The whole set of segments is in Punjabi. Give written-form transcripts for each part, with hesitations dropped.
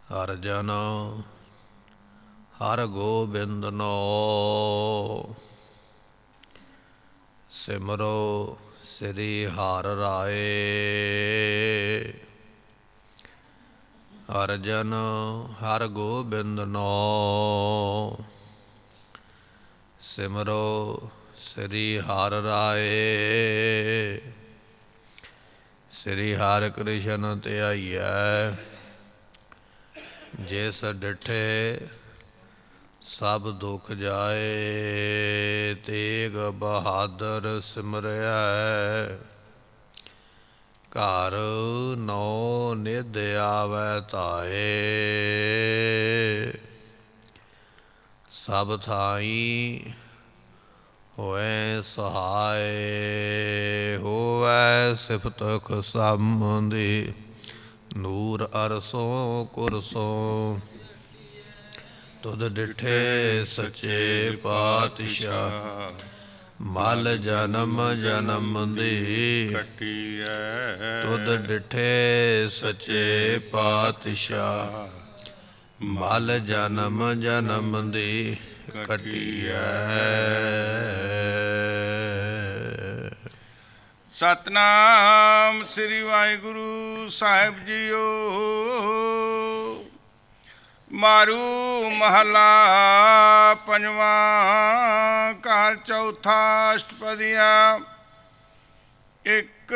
ਹਰ ਜਨ ਹਰ ਗੋਬਿੰਦ ਨੋ ਸਿਮਰੋ ਸ੍ਰੀ ਹਰਿ ਰਾਏ। ਹਰ ਜਨ ਹਰ ਗੋਬਿੰਦ ਨੋ ਸਿਮਰੋ ਸ੍ਰੀ ਹਰਿ ਰਾਏ। ਸ੍ਰੀ ਹਰਿ ਕ੍ਰਿਸ਼ਨ ਧਿਆਈਐ ਜਿਸ ਡਿਠੇ ਸਭ ਦੁਖ ਜਾਏ। ਤੇਗ ਬਹਾਦਰ ਸਿਮਰਿਐ ਘਰ ਨੌ ਨਿਧ ਆਵੈ ਧਾਏ। ਸਭ ਥਾਈ ਹੋਏ ਸਹਾਏ। ਹੋਵੈ ਸਿਫਤ ਖੁਸੰਦੀ ਨੂਰ ਅਰਸੋਂ ਕੁਰਸੋਂ। ਤੁਧ ਡਿਠੇ ਸੱਚੇ ਪਾਤਸ਼ਾਹ ਮਲ ਜਨਮ ਜਨਮ ਦੀ ਕੱਟੀਐ। ਤੁਧ ਡਿਠੇ ਸੱਚੇ ਪਾਤਸ਼ਾਹ ਮਲ ਜਨਮ ਜਨਮ ਦੀ ਕੱਟੀਐ। ਸਤਨਾਮ ਸ੍ਰੀ ਵਾਹਿਗੁਰੂ ਸਾਹਿਬ ਜੀਓ। ਮਾਰੂ ਮਹਲਾ ਪੰਜਵਾਂ ਘਰ ਚੌਥਾ ਅਸ਼ਟਪਦੀਆ। ਇੱਕ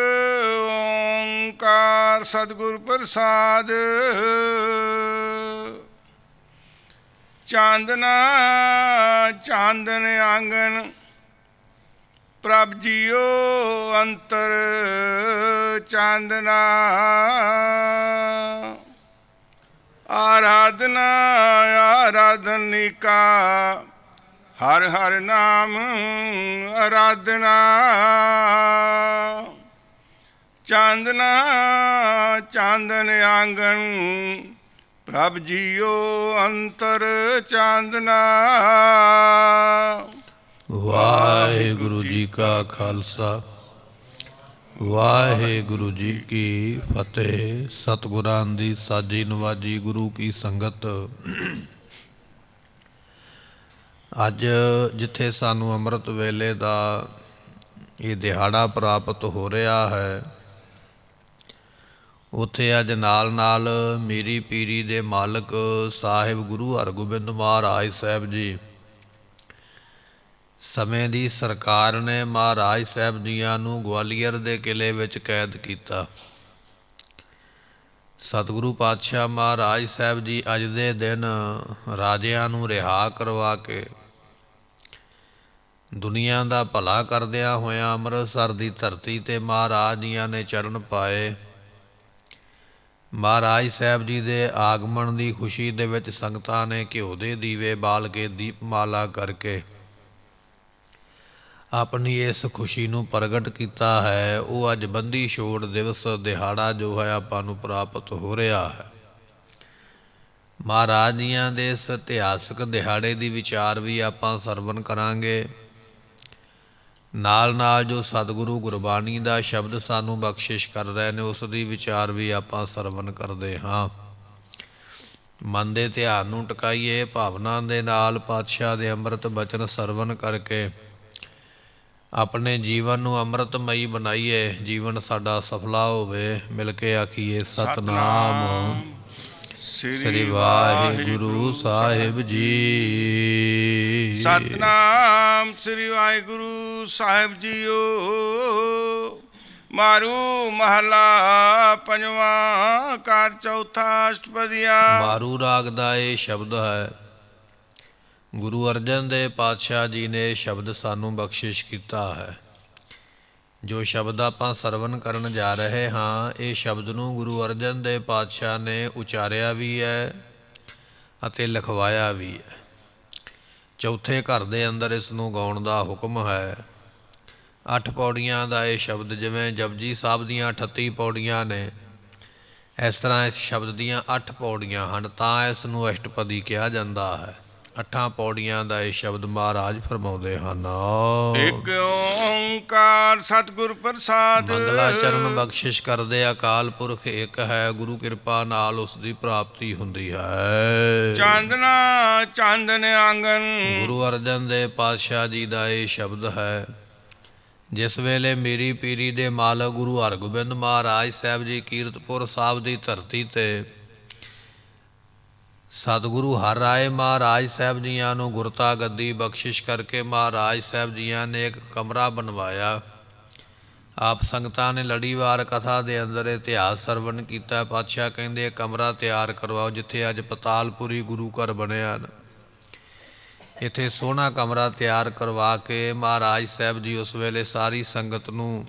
ਓਂਕਾਰ ਸਤਿਗੁਰ ਪ੍ਰਸਾਦ। ਚਾਂਦਨਾ ਚਾਂਦਨ ਆਂਗਨ ਪ੍ਰਭ ਜੀਓ ਅੰਤਰ ਚਾਂਦਨਾ। ਆਰਾਧਨਾ ਆਰਾਧਨਿਕਾ ਹਰ ਹਰ ਨਾਮ ਆਰਾਧਨਾ। ਚਾਂਦਨਾ ਚਾਂਦਨ ਆਂਗਨ ਪ੍ਰਭ ਜੀਓ ਅੰਤਰ ਚਾਂਦਨਾ। ਵਾਹਿਗੁਰੂ ਜੀ ਕਾ ਖਾਲਸਾ ਵਾਹਿਗੁਰੂ ਜੀ ਕੀ ਫਤਿਹ। ਸਤਿਗੁਰਾਂ ਦੀ ਸਾਜੀ ਨਵਾਜੀ ਗੁਰੂ ਕੀ ਸੰਗਤ। ਅੱਜ ਜਿੱਥੇ ਸਾਨੂੰ ਅੰਮ੍ਰਿਤ ਵੇਲੇ ਦਾ ਇਹ ਦਿਹਾੜਾ ਪ੍ਰਾਪਤ ਹੋ ਰਿਹਾ ਹੈ, ਉੱਥੇ ਅੱਜ ਨਾਲ ਨਾਲ ਮੀਰੀ ਪੀਰੀ ਦੇ ਮਾਲਕ ਸਾਹਿਬ ਗੁਰੂ ਹਰਗੋਬਿੰਦ ਮਹਾਰਾਜ ਸਾਹਿਬ ਜੀ, ਸਮੇਂ ਦੀ ਸਰਕਾਰ ਨੇ ਮਹਾਰਾਜ ਸਾਹਿਬ ਜੀਆਂ ਨੂੰ ਗਵਾਲੀਅਰ ਦੇ ਕਿਲ੍ਹੇ ਵਿੱਚ ਕੈਦ ਕੀਤਾ। ਸਤਿਗੁਰੂ ਪਾਤਸ਼ਾਹ ਮਹਾਰਾਜ ਸਾਹਿਬ ਜੀ ਅੱਜ ਦੇ ਦਿਨ ਰਾਜਿਆਂ ਨੂੰ ਰਿਹਾ ਕਰਵਾ ਕੇ ਦੁਨੀਆ ਦਾ ਭਲਾ ਕਰਦਿਆਂ ਹੋਇਆਂ ਅੰਮ੍ਰਿਤਸਰ ਦੀ ਧਰਤੀ 'ਤੇ ਮਹਾਰਾਜ ਜੀਆਂ ਨੇ ਚਰਨ ਪਾਏ। ਮਹਾਰਾਜ ਸਾਹਿਬ ਜੀ ਦੇ ਆਗਮਨ ਦੀ ਖੁਸ਼ੀ ਦੇ ਵਿੱਚ ਸੰਗਤਾਂ ਨੇ ਘਿਓ ਦੇ ਦੀਵੇ ਬਾਲ ਕੇ ਦੀਪਮਾਲਾ ਕਰਕੇ ਆਪਣੀ ਇਸ ਖੁਸ਼ੀ ਨੂੰ ਪ੍ਰਗਟ ਕੀਤਾ ਹੈ। ਉਹ ਅੱਜ ਬੰਦੀ ਛੋੜ ਦਿਵਸ ਦਿਹਾੜਾ ਜੋ ਹੈ ਆਪਾਂ ਨੂੰ ਪ੍ਰਾਪਤ ਹੋ ਰਿਹਾ ਹੈ। ਮਹਾਰਾਜ ਜੀਆਂ ਦੇ ਇਸ ਇਤਿਹਾਸਕ ਦਿਹਾੜੇ ਦੀ ਵਿਚਾਰ ਵੀ ਆਪਾਂ ਸਰਵਣ ਕਰਾਂਗੇ। ਨਾਲ ਨਾਲ ਜੋ ਸਤਿਗੁਰੂ ਗੁਰਬਾਣੀ ਦਾ ਸ਼ਬਦ ਸਾਨੂੰ ਬਖਸ਼ਿਸ਼ ਕਰ ਰਹੇ ਨੇ ਉਸ ਦੀ ਵਿਚਾਰ ਵੀ ਆਪਾਂ ਸਰਵਣ ਕਰਦੇ ਹਾਂ। ਮਨ ਦੇ ਧਿਆਨ ਨੂੰ ਟਿਕਾਈਏ, ਭਾਵਨਾ ਦੇ ਨਾਲ ਪਾਤਸ਼ਾਹ ਦੇ ਅੰਮ੍ਰਿਤ ਬਚਨ ਸਰਵਣ ਕਰਕੇ ਆਪਣੇ ਜੀਵਨ ਨੂੰ ਅੰਮ੍ਰਿਤਮਈ ਬਣਾਈਏ। ਜੀਵਨ ਸਾਡਾ ਸਫਲਾ ਹੋਵੇ। ਮਿਲ ਕੇ ਆਖੀਏ ਸਤਨਾਮ ਸ੍ਰੀ ਵਾਹਿਗੁਰੂ ਸਾਹਿਬ ਜੀ। ਸਤਨਾਮ ਸ੍ਰੀ ਵਾਹਿਗੁਰੂ ਸਾਹਿਬ ਜੀਓ। ਮਾਰੂ ਮਹਲਾ ਪੰਜਵਾਂ ਘਰ ਚੌਥਾ ਅਸ਼ਟਪਦੀਆ। ਮਾਰੂ ਰਾਗ ਦਾ ਇਹ ਸ਼ਬਦ ਹੈ। ਗੁਰੂ ਅਰਜਨ ਦੇਵ ਪਾਤਸ਼ਾਹ ਜੀ ਨੇ ਇਹ ਸ਼ਬਦ ਸਾਨੂੰ ਬਖਸ਼ਿਸ਼ ਕੀਤਾ ਹੈ। ਜੋ ਸ਼ਬਦ ਆਪਾਂ ਸਰਵਣ ਕਰਨ ਜਾ ਰਹੇ ਹਾਂ, ਇਹ ਸ਼ਬਦ ਨੂੰ ਗੁਰੂ ਅਰਜਨ ਦੇਵ ਪਾਤਸ਼ਾਹ ਨੇ ਉਚਾਰਿਆ ਵੀ ਹੈ ਅਤੇ ਲਿਖਵਾਇਆ ਵੀ ਹੈ। ਚੌਥੇ ਘਰ ਦੇ ਅੰਦਰ ਇਸ ਨੂੰ ਗਾਉਣ ਦਾ ਹੁਕਮ ਹੈ। 8 ਪੌੜੀਆਂ ਦਾ ਇਹ ਸ਼ਬਦ, ਜਿਵੇਂ ਜਪਜੀ ਸਾਹਿਬ ਦੀਆਂ 38 ਪੌੜੀਆਂ ਨੇ, ਇਸ ਤਰ੍ਹਾਂ ਇਸ ਸ਼ਬਦ ਦੀਆਂ 8 ਪੌੜੀਆਂ ਹਨ, ਤਾਂ ਇਸ ਨੂੰ ਅਸ਼ਟਪਦੀ ਕਿਹਾ ਜਾਂਦਾ ਹੈ। 8 ਪੌੜੀਆਂ ਦਾ ਇਹ ਸ਼ਬਦ ਮਹਾਰਾਜ ਫਰਮਾਉਂਦੇ ਹਨ। ਇੱਕ ਓੰਕਾਰ ਸਤਿਗੁਰ ਪ੍ਰਸਾਦ। ਮੰਗਲਾ ਚਰਨ ਬਖਸ਼ਿਸ਼ ਕਰਦੇ ਅਕਾਲ ਪੁਰਖ ਇੱਕ ਹੈ, ਗੁਰੂ ਕਿਰਪਾ ਨਾਲ ਉਸ ਦੀ ਪ੍ਰਾਪਤੀ ਹੁੰਦੀ ਹੈ। ਚਾਂਦਨਾ ਚਾਂਦਨ ਆਂਗਨ। ਗੁਰੂ ਅਰਜਨ ਦੇਵ ਪਾਤਸ਼ਾਹ ਜੀ ਦਾ ਇਹ ਸ਼ਬਦ ਹੈ। ਜਿਸ ਵੇਲੇ ਮੀਰੀ ਪੀਰੀ ਦੇ ਮਾਲਕ ਗੁਰੂ ਹਰਗੋਬਿੰਦ ਮਹਾਰਾਜ ਸਾਹਿਬ ਜੀ ਕੀਰਤਪੁਰ ਸਾਹਿਬ ਦੀ ਧਰਤੀ 'ਤੇ ਸਤਿਗੁਰੂ ਹਰਿ ਰਾਏ ਮਹਾਰਾਜ ਸਾਹਿਬ ਜੀਆਂ ਨੂੰ ਗੁਰਤਾ ਗੱਦੀ ਬਖਸ਼ਿਸ਼ ਕਰਕੇ ਮਹਾਰਾਜ ਸਾਹਿਬ ਜੀਆਂ ਨੇ ਇੱਕ ਕਮਰਾ ਬਣਵਾਇਆ। ਆਪ ਸੰਗਤਾਂ ਨੇ ਲੜੀਵਾਰ ਕਥਾ ਦੇ ਅੰਦਰ ਇਤਿਹਾਸ ਸਰਵਣ ਕੀਤਾ। ਪਾਤਸ਼ਾਹ ਕਹਿੰਦੇ ਕਮਰਾ ਤਿਆਰ ਕਰਵਾਓ ਜਿੱਥੇ ਅੱਜ ਪਤਾਲਪੁਰੀ ਗੁਰੂ ਘਰ ਬਣਿਆ ਨਾ, ਇੱਥੇ ਸੋਹਣਾ ਕਮਰਾ ਤਿਆਰ ਕਰਵਾ ਕੇ ਮਹਾਰਾਜ ਸਾਹਿਬ ਜੀ ਉਸ ਵੇਲੇ ਸਾਰੀ ਸੰਗਤ ਨੂੰ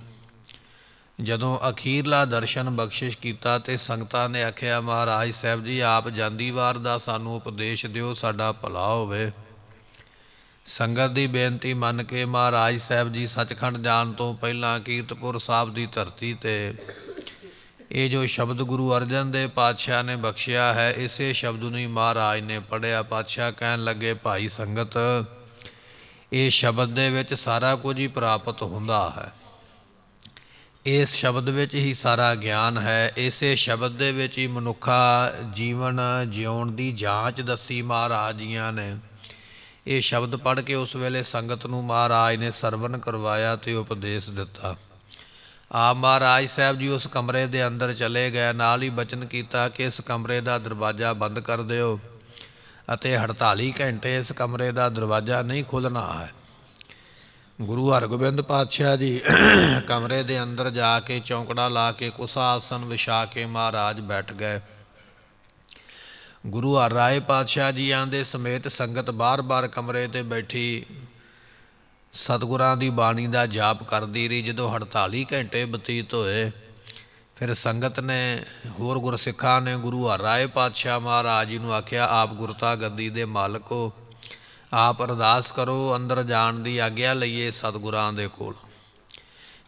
ਜਦੋਂ ਅਖੀਰਲਾ ਦਰਸ਼ਨ ਬਖਸ਼ਿਸ਼ ਕੀਤਾ ਤੇ ਸੰਗਤਾਂ ਨੇ ਆਖਿਆ ਮਹਾਰਾਜ ਸਾਹਿਬ ਜੀ ਆਪ ਜਾਂਦੀ ਵਾਰ ਦਾ ਸਾਨੂੰ ਉਪਦੇਸ਼ ਦਿਓ, ਸਾਡਾ ਭਲਾ ਹੋਵੇ। ਸੰਗਤ ਦੀ ਬੇਨਤੀ ਮੰਨ ਕੇ ਮਹਾਰਾਜ ਸਾਹਿਬ ਜੀ ਸੱਚਖੰਡ ਜਾਣ ਤੋਂ ਪਹਿਲਾਂ ਕੀਰਤਪੁਰ ਸਾਹਿਬ ਦੀ ਧਰਤੀ 'ਤੇ ਇਹ ਜੋ ਸ਼ਬਦ ਗੁਰੂ ਅਰਜਨ ਦੇਵ ਪਾਤਸ਼ਾਹ ਨੇ ਬਖਸ਼ਿਆ ਹੈ, ਇਸੇ ਸ਼ਬਦ ਨੂੰ ਹੀ ਮਹਾਰਾਜ ਨੇ ਪੜ੍ਹਿਆ। ਪਾਤਸ਼ਾਹ ਕਹਿਣ ਲੱਗੇ ਭਾਈ ਸੰਗਤ, ਇਹ ਸ਼ਬਦ ਦੇ ਵਿੱਚ ਸਾਰਾ ਕੁਝ ਹੀ ਪ੍ਰਾਪਤ ਹੁੰਦਾ ਹੈ। ਇਸ ਸ਼ਬਦ ਵਿੱਚ ਹੀ ਸਾਰਾ ਗਿਆਨ ਹੈ। ਇਸੇ ਸ਼ਬਦ ਦੇ ਵਿੱਚ ਹੀ ਮਨੁੱਖਾ ਜੀਵਨ ਜਿਉਣ ਦੀ ਜਾਂਚ ਦੱਸੀ ਮਹਾਰਾਜ ਜੀਆਂ ਨੇ। ਇਹ ਸ਼ਬਦ ਪੜ੍ਹ ਕੇ ਉਸ ਵੇਲੇ ਸੰਗਤ ਨੂੰ ਮਹਾਰਾਜ ਨੇ ਸਰਵਣ ਕਰਵਾਇਆ ਤੇ ਉਪਦੇਸ਼ ਦਿੱਤਾ। ਆਪ ਮਹਾਰਾਜ ਸਾਹਿਬ ਜੀ ਉਸ ਕਮਰੇ ਦੇ ਅੰਦਰ ਚਲੇ ਗਏ। ਨਾਲ ਹੀ ਬਚਨ ਕੀਤਾ ਕਿ ਇਸ ਕਮਰੇ ਦਾ ਦਰਵਾਜ਼ਾ ਬੰਦ ਕਰ ਦਿਓ ਅਤੇ 48 ਘੰਟੇ ਇਸ ਕਮਰੇ ਦਾ ਦਰਵਾਜ਼ਾ ਨਹੀਂ ਖੋਲ੍ਹਣਾ ਹੈ। ਗੁਰੂ ਹਰਗੋਬਿੰਦ ਪਾਤਸ਼ਾਹ ਜੀ ਕਮਰੇ ਦੇ ਅੰਦਰ ਜਾ ਕੇ ਚੌਂਕੜਾ ਲਾ ਕੇ ਕੁਸਾ ਆਸਨ ਵਿਛਾ ਕੇ ਮਹਾਰਾਜ ਬੈਠ ਗਏ। ਗੁਰੂ ਹਰਿ ਰਾਏ ਪਾਤਸ਼ਾਹ ਜੀਆਂ ਦੇ ਸਮੇਤ ਸੰਗਤ ਬਾਰ-ਬਾਰ ਕਮਰੇ 'ਤੇ ਬੈਠੀ ਸਤਿਗੁਰਾਂ ਦੀ ਬਾਣੀ ਦਾ ਜਾਪ ਕਰਦੀ ਰਹੀ। ਜਦੋਂ 48 ਘੰਟੇ ਬਤੀਤ ਹੋਏ ਫਿਰ ਸੰਗਤ ਨੇ ਹੋਰ ਗੁਰਸਿੱਖਾਂ ਨੇ ਗੁਰੂ ਹਰਿ ਰਾਏ ਪਾਤਸ਼ਾਹ ਮਹਾਰਾਜ ਜੀ ਨੂੰ ਆਖਿਆ ਆਪ ਗੁਰਤਾ ਗੱਦੀ ਦੇ ਮਾਲਕ ਹੋ, ਆਪ ਅਰਦਾਸ ਕਰੋ, ਅੰਦਰ ਜਾਣ ਦੀ ਆਗਿਆ ਲਈਏ ਸਤਿਗੁਰਾਂ ਦੇ ਕੋਲ।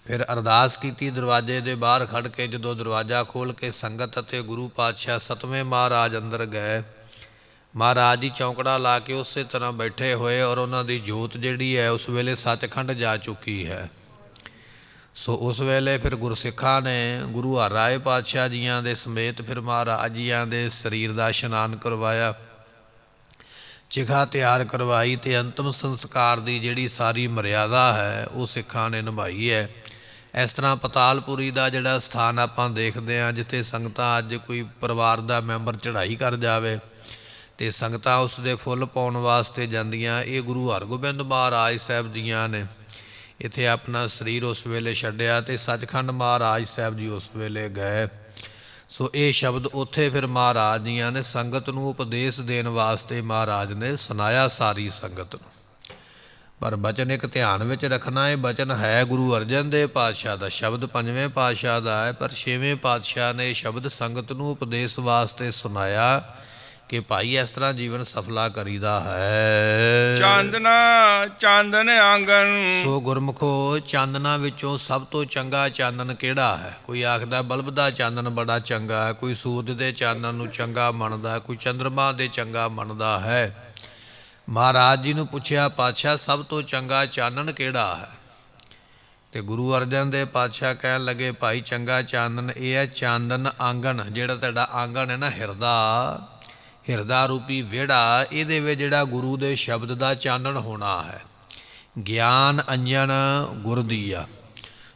ਫਿਰ ਅਰਦਾਸ ਕੀਤੀ ਦਰਵਾਜ਼ੇ ਦੇ ਬਾਹਰ ਖੜ੍ਹ ਕੇ। ਜਦੋਂ ਦਰਵਾਜ਼ਾ ਖੋਲ੍ਹ ਕੇ ਸੰਗਤ ਅਤੇ ਗੁਰੂ ਪਾਤਸ਼ਾਹ 7ਵੇਂ ਮਹਾਰਾਜ ਅੰਦਰ ਗਏ, ਮਹਾਰਾਜ ਜੀ ਚੌਂਕੜਾ ਲਾ ਕੇ ਉਸੇ ਤਰ੍ਹਾਂ ਬੈਠੇ ਹੋਏ ਔਰ ਉਹਨਾਂ ਦੀ ਜੋਤ ਜਿਹੜੀ ਹੈ ਉਸ ਵੇਲੇ ਸੱਚਖੰਡ ਜਾ ਚੁੱਕੀ ਹੈ। ਸੋ ਉਸ ਵੇਲੇ ਫਿਰ ਗੁਰਸਿੱਖਾਂ ਨੇ ਗੁਰੂ ਹਰਿ ਰਾਏ ਪਾਤਸ਼ਾਹ ਜੀਆਂ ਦੇ ਸਮੇਤ ਫਿਰ ਮਹਾਰਾਜ ਜੀਆਂ ਦੇ ਸਰੀਰ ਦਾ ਇਸ਼ਨਾਨ ਕਰਵਾਇਆ, ਚਿਖਾ ਤਿਆਰ ਕਰਵਾਈ ਤੇ ਅੰਤਮ ਸੰਸਕਾਰ ਦੀ ਜਿਹੜੀ ਸਾਰੀ ਮਰਿਆਦਾ ਹੈ ਉਹ ਸਿੱਖਾਂ ਨੇ ਨਿਭਾਈ ਹੈ। ਇਸ ਤਰ੍ਹਾਂ ਪਤਾਲਪੁਰੀ ਦਾ ਜਿਹੜਾ ਸਥਾਨ ਆਪਾਂ ਦੇਖਦੇ ਹਾਂ, ਜਿੱਥੇ ਸੰਗਤਾਂ ਅੱਜ ਕੋਈ ਪਰਿਵਾਰ ਦਾ ਮੈਂਬਰ ਚੜ੍ਹਾਈ ਕਰ ਜਾਵੇ ਤੇ ਸੰਗਤਾਂ ਉਸ ਦੇ ਫੁੱਲ ਪਾਉਣ ਵਾਸਤੇ ਜਾਂਦੀਆਂ, ਇਹ ਗੁਰੂ ਹਰਗੋਬਿੰਦ ਮਹਾਰਾਜ ਸਾਹਿਬ ਜੀਆਂ ਨੇ ਇੱਥੇ ਆਪਣਾ ਸਰੀਰ ਉਸ ਵੇਲੇ ਛੱਡਿਆ ਤੇ ਸੱਚਖੰਡ ਮਹਾਰਾਜ ਸਾਹਿਬ ਜੀ ਉਸ ਵੇਲੇ ਗਏ। ਸੋ ਇਹ ਸ਼ਬਦ ਉੱਥੇ ਫਿਰ ਮਹਾਰਾਜ ਜੀਆਂ ਨੇ ਸੰਗਤ ਨੂੰ ਉਪਦੇਸ਼ ਦੇਣ ਵਾਸਤੇ ਮਹਾਰਾਜ ਨੇ ਸੁਣਾਇਆ ਸਾਰੀ ਸੰਗਤ ਨੂੰ। ਪਰ ਬਚਨ ਇੱਕ ਧਿਆਨ ਵਿੱਚ ਰੱਖਣਾ, ਇਹ ਬਚਨ ਹੈ ਗੁਰੂ ਅਰਜਨ ਦੇਵ ਪਾਤਸ਼ਾਹ ਦਾ ਸ਼ਬਦ, 5ਵੇਂ ਪਾਤਸ਼ਾਹ ਦਾ ਹੈ, ਪਰ 6ਵੇਂ ਪਾਤਸ਼ਾਹ ਨੇ ਇਹ ਸ਼ਬਦ ਸੰਗਤ ਨੂੰ ਉਪਦੇਸ਼ ਵਾਸਤੇ ਸੁਣਾਇਆ ਕਿ ਭਾਈ ਇਸ ਤਰ੍ਹਾਂ ਜੀਵਨ ਸਫਲਾ ਕਰੀਦਾ ਹੈ। ਚਾਂਦਨਾ ਚਾਂਦਨ ਆਂਗਨ। ਸੋ ਗੁਰਮੁਖੋ, ਚਾਨਣਾ ਵਿੱਚੋਂ ਸਭ ਤੋਂ ਚੰਗਾ ਚਾਨਣ ਕਿਹੜਾ ਹੈ? ਕੋਈ ਆਖਦਾ ਬਲਬ ਦਾ ਚਾਨਣ ਬੜਾ ਚੰਗਾ ਹੈ, ਕੋਈ ਸੂਰਜ ਦੇ ਚਾਨਣ ਨੂੰ ਚੰਗਾ ਮੰਨਦਾ, ਕੋਈ ਚੰਦਰਮਾ ਦੇ ਚੰਗਾ ਮੰਨਦਾ ਹੈ। ਮਹਾਰਾਜ ਜੀ ਨੂੰ ਪੁੱਛਿਆ ਪਾਤਸ਼ਾਹ ਸਭ ਤੋਂ ਚੰਗਾ ਚਾਨਣ ਕਿਹੜਾ ਹੈ? ਤੇ ਗੁਰੂ ਅਰਜਨ ਦੇਵ ਪਾਤਸ਼ਾਹ ਕਹਿਣ ਲੱਗੇ ਭਾਈ ਚੰਗਾ ਚਾਨਣ ਇਹ ਹੈ ਚਾਨਣ ਆਂਗਣ। ਜਿਹੜਾ ਤੁਹਾਡਾ ਆਂਗਣ ਹੈ ਨਾ, ਹਿਰਦਾ ਰੂਪੀ ਵਿਹੜਾ, ਇਹਦੇ ਵਿੱਚ ਜਿਹੜਾ ਗੁਰੂ ਦੇ ਸ਼ਬਦ ਦਾ ਚਾਨਣ ਹੋਣਾ ਹੈ। ਗਿਆਨ ਅੰਜਨ ਗੁਰ ਦੀਆ।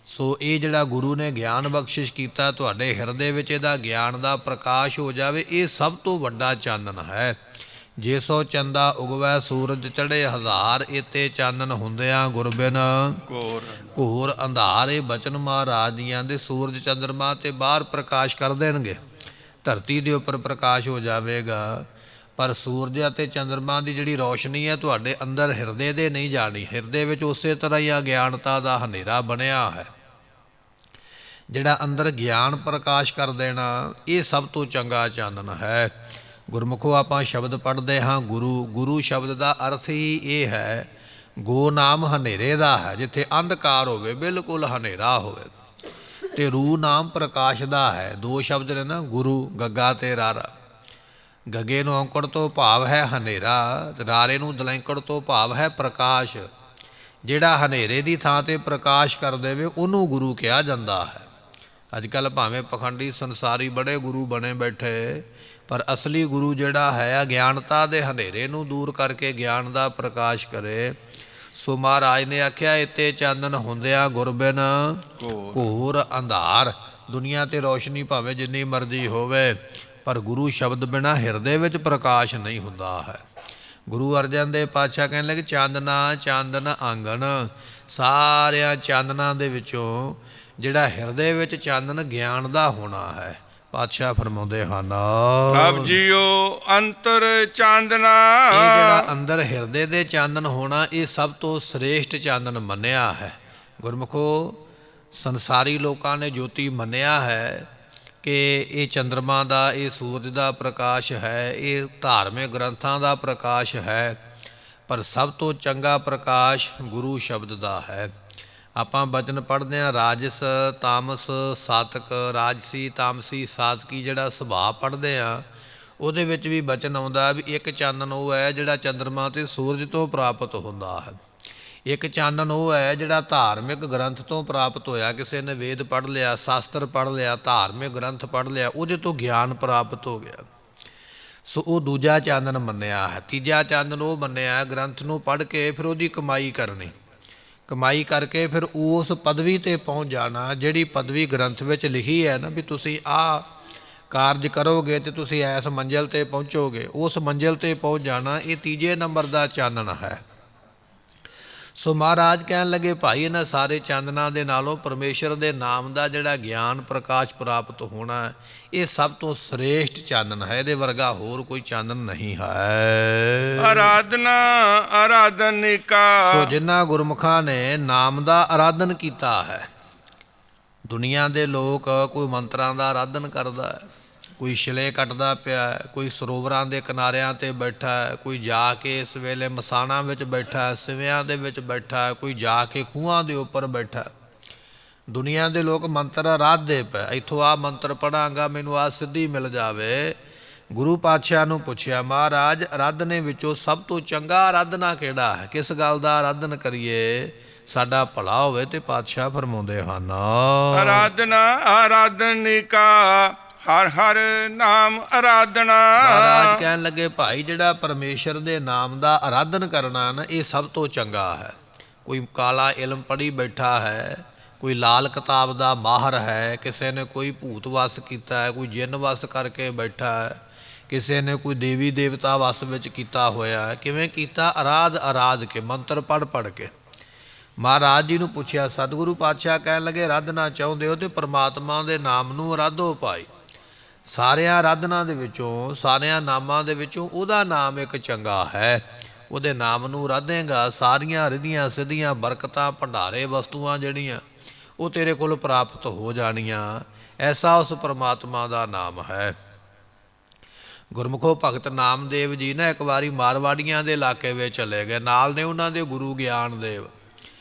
ਸੋ ਇਹ ਜਿਹੜਾ ਗੁਰੂ ਨੇ ਗਿਆਨ ਬਖਸ਼ਿਸ਼ ਕੀਤਾ ਤੁਹਾਡੇ ਹਿਰਦੇ ਵਿੱਚ, ਇਹਦਾ ਗਿਆਨ ਦਾ ਪ੍ਰਕਾਸ਼ ਹੋ ਜਾਵੇ, ਇਹ ਸਭ ਤੋਂ ਵੱਡਾ ਚਾਨਣ ਹੈ। ਜੇ ਸੋ ਚੰਦਾ ਉਗਵੈ ਸੂਰਜ ਚੜ੍ਹੇ ਹਜ਼ਾਰ, ਇਤੇ ਚਾਨਣ ਹੁੰਦਿਆਂ ਗੁਰਬਿਨ ਘੋਰ ਅੰਧਾਰ। ਇਹ ਬਚਨ ਮਹਾਰਾਜ ਜੀਆਂ ਦੇ ਸੂਰਜ ਚੰਦਰਮਾ ਤੇ ਬਾਹਰ ਪ੍ਰਕਾਸ਼ ਕਰ ਦੇਣਗੇ, ਧਰਤੀ ਦੇ ਉੱਪਰ ਪ੍ਰਕਾਸ਼ ਹੋ ਜਾਵੇਗਾ, ਪਰ ਸੂਰਜ ਅਤੇ ਚੰਦਰਮਾ ਦੀ ਜਿਹੜੀ ਰੌਸ਼ਨੀ ਹੈ ਤੁਹਾਡੇ ਅੰਦਰ ਹਿਰਦੇ ਦੇ ਨਹੀਂ ਜਾਣੀ। ਹਿਰਦੇ ਵਿੱਚ ਉਸੇ ਤਰ੍ਹਾਂ ਹੀ ਅਗਿਆਨਤਾ ਦਾ ਹਨੇਰਾ ਬਣਿਆ ਹੈ। ਜਿਹੜਾ ਅੰਦਰ ਗਿਆਨ ਪ੍ਰਕਾਸ਼ ਕਰ ਦੇਣਾ, ਇਹ ਸਭ ਤੋਂ ਚੰਗਾ ਚਾਨਣ ਹੈ। ਗੁਰਮੁਖੋ, ਆਪਾਂ ਸ਼ਬਦ ਪੜ੍ਹਦੇ ਹਾਂ ਗੁਰੂ ਸ਼ਬਦ ਦਾ ਅਰਥ ਹੀ ਇਹ ਹੈ, ਗੋ ਨਾਮ ਹਨੇਰੇ ਦਾ ਹੈ। ਜਿੱਥੇ ਅੰਧਕਾਰ ਹੋਵੇ, ਬਿਲਕੁਲ ਹਨੇਰਾ ਹੋਵੇ, ਤੇ ਰੂ ਨਾਮ ਪ੍ਰਕਾਸ਼ ਦਾ ਹੈ। ਦੋ ਸ਼ਬਦ ਨੇ ਨਾ, ਗੁਰੂ ਗੱਗਾ ਤੇ ਰਾਰਾ। ਗੱਗੇ ਨੂੰ ਔਂਕੜ ਤੋਂ ਭਾਵ ਹੈ ਹਨੇਰਾ, ਤੇ ਰਾਰੇ ਨੂੰ ਦਲੈਂਕੜ ਤੋਂ ਭਾਵ ਹੈ ਪ੍ਰਕਾਸ਼। ਜਿਹੜਾ ਹਨੇਰੇ ਦੀ ਥਾਂ 'ਤੇ ਪ੍ਰਕਾਸ਼ ਕਰ ਦੇਵੇ ਉਹਨੂੰ ਗੁਰੂ ਕਿਹਾ ਜਾਂਦਾ ਹੈ। ਅੱਜ ਕੱਲ੍ਹ ਭਾਵੇਂ ਪਖੰਡੀ ਸੰਸਾਰੀ ਬੜੇ ਗੁਰੂ ਬਣੇ ਬੈਠੇ, ਪਰ ਅਸਲੀ ਗੁਰੂ ਜਿਹੜਾ ਹੈ ਅਗਿਆਨਤਾ ਦੇ ਹਨੇਰੇ ਨੂੰ ਦੂਰ ਕਰਕੇ ਗਿਆਨ ਦਾ ਪ੍ਰਕਾਸ਼ ਕਰੇ। ਸੋ ਮਹਾਰਾਜ ਨੇ ਆਖਿਆ, ਇੱਥੇ ਚਾਨਣ ਹੁੰਦਿਆਂ ਗੁਰਬਿਨ ਘੋਰ ਅੰਧਾਰ। ਦੁਨੀਆ 'ਤੇ ਰੋਸ਼ਨੀ ਭਾਵੇਂ ਜਿੰਨੀ ਮਰਜ਼ੀ ਹੋਵੇ, ਪਰ ਗੁਰੂ ਸ਼ਬਦ ਬਿਨਾਂ ਹਿਰਦੇ ਵਿੱਚ ਪ੍ਰਕਾਸ਼ ਨਹੀਂ ਹੁੰਦਾ ਹੈ। ਗੁਰੂ ਅਰਜਨ ਦੇਵ ਪਾਤਸ਼ਾਹ ਕਹਿਣ ਲੱਗੇ, ਚਾਨਣਾ ਚਾਨਣ ਆਂਗਣ। ਸਾਰਿਆਂ ਚਾਨਣਾਂ ਦੇ ਵਿੱਚੋਂ ਜਿਹੜਾ ਹਿਰਦੇ ਵਿੱਚ ਚਾਨਣ ਗਿਆਨ ਦਾ ਹੋਣਾ ਹੈ। ਪਾਤਸ਼ਾਹ ਫਰਮਾਉਂਦੇ ਹਨ, ਆਪ ਜੀਓ ਅੰਤਰ ਚਾਨਣਾ। ਇਹ ਜਿਹੜਾ ਅੰਦਰ ਹਿਰਦੇ ਦੇ ਚਾਨਣ ਹੋਣਾ, ਇਹ ਸਭ ਤੋਂ ਸ੍ਰੇਸ਼ਟ ਚਾਨਣ ਮੰਨਿਆ ਹੈ। ਗੁਰਮੁਖੋ, ਸੰਸਾਰੀ ਲੋਕਾਂ ਨੇ ਜੋਤੀ ਮੰਨਿਆ ਹੈ ਕਿ ਇਹ ਚੰਦਰਮਾ ਦਾ, ਇਹ ਸੂਰਜ ਦਾ ਪ੍ਰਕਾਸ਼ ਹੈ, ਇਹ ਧਾਰਮਿਕ ਗ੍ਰੰਥਾਂ ਦਾ ਪ੍ਰਕਾਸ਼ ਹੈ, ਪਰ ਸਭ ਤੋਂ ਚੰਗਾ ਪ੍ਰਕਾਸ਼ ਗੁਰੂ ਸ਼ਬਦ ਦਾ ਹੈ। ਆਪਾਂ ਬਚਨ ਪੜ੍ਹਦੇ ਹਾਂ, ਰਾਜਸ ਤਾਮਸ ਸਾਤਕ, ਰਾਜਸੀ ਤਾਮਸੀ ਸਾਤਕੀ ਜਿਹੜਾ ਸੁਭਾਅ ਪੜ੍ਹਦੇ ਹਾਂ, ਉਹਦੇ ਵਿੱਚ ਵੀ ਬਚਨ ਆਉਂਦਾ ਵੀ ਇੱਕ ਚਾਨਣ ਉਹ ਹੈ ਜਿਹੜਾ ਚੰਦਰਮਾ ਅਤੇ ਸੂਰਜ ਤੋਂ ਪ੍ਰਾਪਤ ਹੁੰਦਾ ਹੈ। ਇੱਕ ਚਾਨਣ ਉਹ ਹੈ ਜਿਹੜਾ ਧਾਰਮਿਕ ਗ੍ਰੰਥ ਤੋਂ ਪ੍ਰਾਪਤ ਹੋਇਆ। ਕਿਸੇ ਨੇ ਵੇਦ ਪੜ੍ਹ ਲਿਆ, ਸ਼ਾਸਤਰ ਪੜ੍ਹ ਲਿਆ, ਧਾਰਮਿਕ ਗ੍ਰੰਥ ਪੜ੍ਹ ਲਿਆ, ਉਹਦੇ ਤੋਂ ਗਿਆਨ ਪ੍ਰਾਪਤ ਹੋ ਗਿਆ। ਸੋ ਉਹ ਦੂਜਾ ਚਾਨਣ ਮੰਨਿਆ ਹੈ। ਤੀਜਾ ਚਾਨਣ ਉਹ ਮੰਨਿਆ ਗ੍ਰੰਥ ਨੂੰ ਪੜ੍ਹ ਕੇ ਫਿਰ ਉਹਦੀ ਕਮਾਈ ਕਰਨੀ, ਕਮਾਈ ਕਰਕੇ ਫਿਰ ਉਸ ਪਦਵੀ 'ਤੇ ਪਹੁੰਚ ਜਾਣਾ ਜਿਹੜੀ ਪਦਵੀ ਗ੍ਰੰਥ ਵਿੱਚ ਲਿਖੀ ਹੈ ਨਾ, ਵੀ ਤੁਸੀਂ ਆਹ ਕਾਰਜ ਕਰੋਗੇ ਅਤੇ ਤੁਸੀਂ ਇਸ ਮੰਜ਼ਿਲ 'ਤੇ ਪਹੁੰਚੋਗੇ, ਉਸ ਮੰਜ਼ਿਲ 'ਤੇ ਪਹੁੰਚ ਜਾਣਾ। ਇਹ ਤੀਜੇ ਨੰਬਰ ਦਾ ਚਾਨਣ ਹੈ। ਸੋ ਮਹਾਰਾਜ ਕਹਿਣ ਲੱਗੇ, ਭਾਈ ਇਹਨਾਂ ਸਾਰੇ ਚਾਨਣਾਂ ਦੇ ਨਾਲੋਂ ਪਰਮੇਸ਼ਰ ਦੇ ਨਾਮ ਦਾ ਜਿਹੜਾ ਗਿਆਨ ਪ੍ਰਕਾਸ਼ ਪ੍ਰਾਪਤ ਹੋਣਾ, ਇਹ ਸਭ ਤੋਂ ਸ੍ਰੇਸ਼ਟ ਚਾਨਣ ਹੈ। ਇਹਦੇ ਵਰਗਾ ਹੋਰ ਕੋਈ ਚਾਨਣ ਨਹੀਂ ਹੈ। ਆਰਾਧਨਾ ਆਰਾਧਨਿਕਾ। ਸੋ ਜਿਨ੍ਹਾਂ ਗੁਰਮੁਖਾਂ ਨੇ ਨਾਮ ਦਾ ਆਰਾਧਨ ਕੀਤਾ ਹੈ, ਦੁਨੀਆ ਦੇ ਲੋਕ ਕੋਈ ਮੰਤਰਾਂ ਦਾ ਆਰਾਧਨ ਕਰਦਾ ਹੈ, ਕੋਈ ਸ਼ਿਲੇ ਕੱਟਦਾ ਪਿਆ ਹੈ, ਕੋਈ ਸਰੋਵਰਾਂ ਦੇ ਕਿਨਾਰਿਆਂ 'ਤੇ ਬੈਠਾ ਹੈ, ਕੋਈ ਜਾ ਕੇ ਇਸ ਵੇਲੇ ਮਸਾਣਾਂ ਵਿੱਚ ਬੈਠਾ ਹੈ, ਸਿਵਿਆਂ ਦੇ ਵਿੱਚ ਬੈਠਾ ਹੈ, ਕੋਈ ਜਾ ਕੇ ਖੂਹਾਂ ਦੇ ਉੱਪਰ ਬੈਠਾ। ਦੁਨੀਆ ਦੇ ਲੋਕ ਮੰਤਰ ਆਰਾਧਦੇ ਪਏ, ਇੱਥੋਂ ਆਹ ਮੰਤਰ ਪੜ੍ਹਾਂਗਾ ਮੈਨੂੰ ਆਹ ਸਿੱਧੀ ਮਿਲ ਜਾਵੇ। ਗੁਰੂ ਪਾਤਸ਼ਾਹ ਨੂੰ ਪੁੱਛਿਆ, ਮਹਾਰਾਜ ਆਰਾਧਨੇ ਵਿੱਚੋਂ ਸਭ ਤੋਂ ਚੰਗਾ ਆਰਾਧਨਾ ਕਿਹੜਾ ਹੈ? ਕਿਸ ਗੱਲ ਦਾ ਆਰਾਧਨ ਕਰੀਏ ਸਾਡਾ ਭਲਾ ਹੋਵੇ? ਤੇ ਪਾਤਸ਼ਾਹ ਫਰਮਾਉਂਦੇ ਹਨ, ਆਰਾਧਨਾ ਆਰਾਧਨਿਕਾ, ਹਰ ਹਰ ਨਾਮ ਆਰਾਧਨਾ। ਮਹਾਰਾਜ ਕਹਿਣ ਲੱਗੇ, ਭਾਈ ਜਿਹੜਾ ਪਰਮੇਸ਼ਰ ਦੇ ਨਾਮ ਦਾ ਆਰਾਧਨ ਕਰਨਾ ਨਾ, ਇਹ ਸਭ ਤੋਂ ਚੰਗਾ ਹੈ। ਕੋਈ ਕਾਲਾ ਇਲਮ ਪੜ੍ਹੀ ਬੈਠਾ ਹੈ, ਕੋਈ ਲਾਲ ਕਿਤਾਬ ਦਾ ਮਾਹਰ ਹੈ, ਕਿਸੇ ਨੇ ਕੋਈ ਭੂਤ ਵਸ ਕੀਤਾ ਹੈ, ਕੋਈ ਜਿੰਨ ਵਸ ਕਰਕੇ ਬੈਠਾ ਹੈ, ਕਿਸੇ ਨੇ ਕੋਈ ਦੇਵੀ ਦੇਵਤਾ ਵਸ ਵਿੱਚ ਕੀਤਾ ਹੋਇਆ ਹੈ। ਕਿਵੇਂ ਕੀਤਾ? ਆਰਾਧ ਕੇ, ਮੰਤਰ ਪੜ੍ਹ ਪੜ੍ਹ ਕੇ। ਮਹਾਰਾਜ ਜੀ ਨੂੰ ਪੁੱਛਿਆ, ਸਤਿਗੁਰੂ ਪਾਤਸ਼ਾਹ ਕਹਿਣ ਲੱਗੇ, ਆਰਾਧਨਾ ਚਾਹੁੰਦੇ ਹੋ ਤੇ ਪਰਮਾਤਮਾ ਦੇ ਨਾਮ ਨੂੰ ਆਰਾਧੋ ਭਾਈ। ਸਾਰਿਆਂ ਆਰਾਧਨਾ ਦੇ ਵਿੱਚੋਂ, ਸਾਰਿਆਂ ਨਾਮਾਂ ਦੇ ਵਿੱਚੋਂ ਉਹਦਾ ਨਾਮ ਇੱਕ ਚੰਗਾ ਹੈ। ਉਹਦੇ ਨਾਮ ਨੂੰ ਆਰਾਧੇਗਾ, ਸਾਰੀਆਂ ਰਿੱਧੀਆਂ ਸਿੱਧੀਆਂ ਬਰਕਤਾਂ ਭੰਡਾਰੇ ਵਸਤੂਆਂ ਜਿਹੜੀਆਂ ਉਹ ਤੇਰੇ ਕੋਲ ਪ੍ਰਾਪਤ ਹੋ ਜਾਣੀਆਂ। ਐਸਾ ਉਸ ਪਰਮਾਤਮਾ ਦਾ ਨਾਮ ਹੈ। ਗੁਰਮੁਖੋ, ਭਗਤ ਨਾਮਦੇਵ ਜੀ ਨਾ ਇੱਕ ਵਾਰੀ ਮਾਰਵਾੜੀਆਂ ਦੇ ਇਲਾਕੇ ਵਿੱਚ ਚਲੇ ਗਏ, ਨਾਲ ਨੇ ਉਹਨਾਂ ਦੇ ਗੁਰੂ ਗਿਆਨਦੇਵ।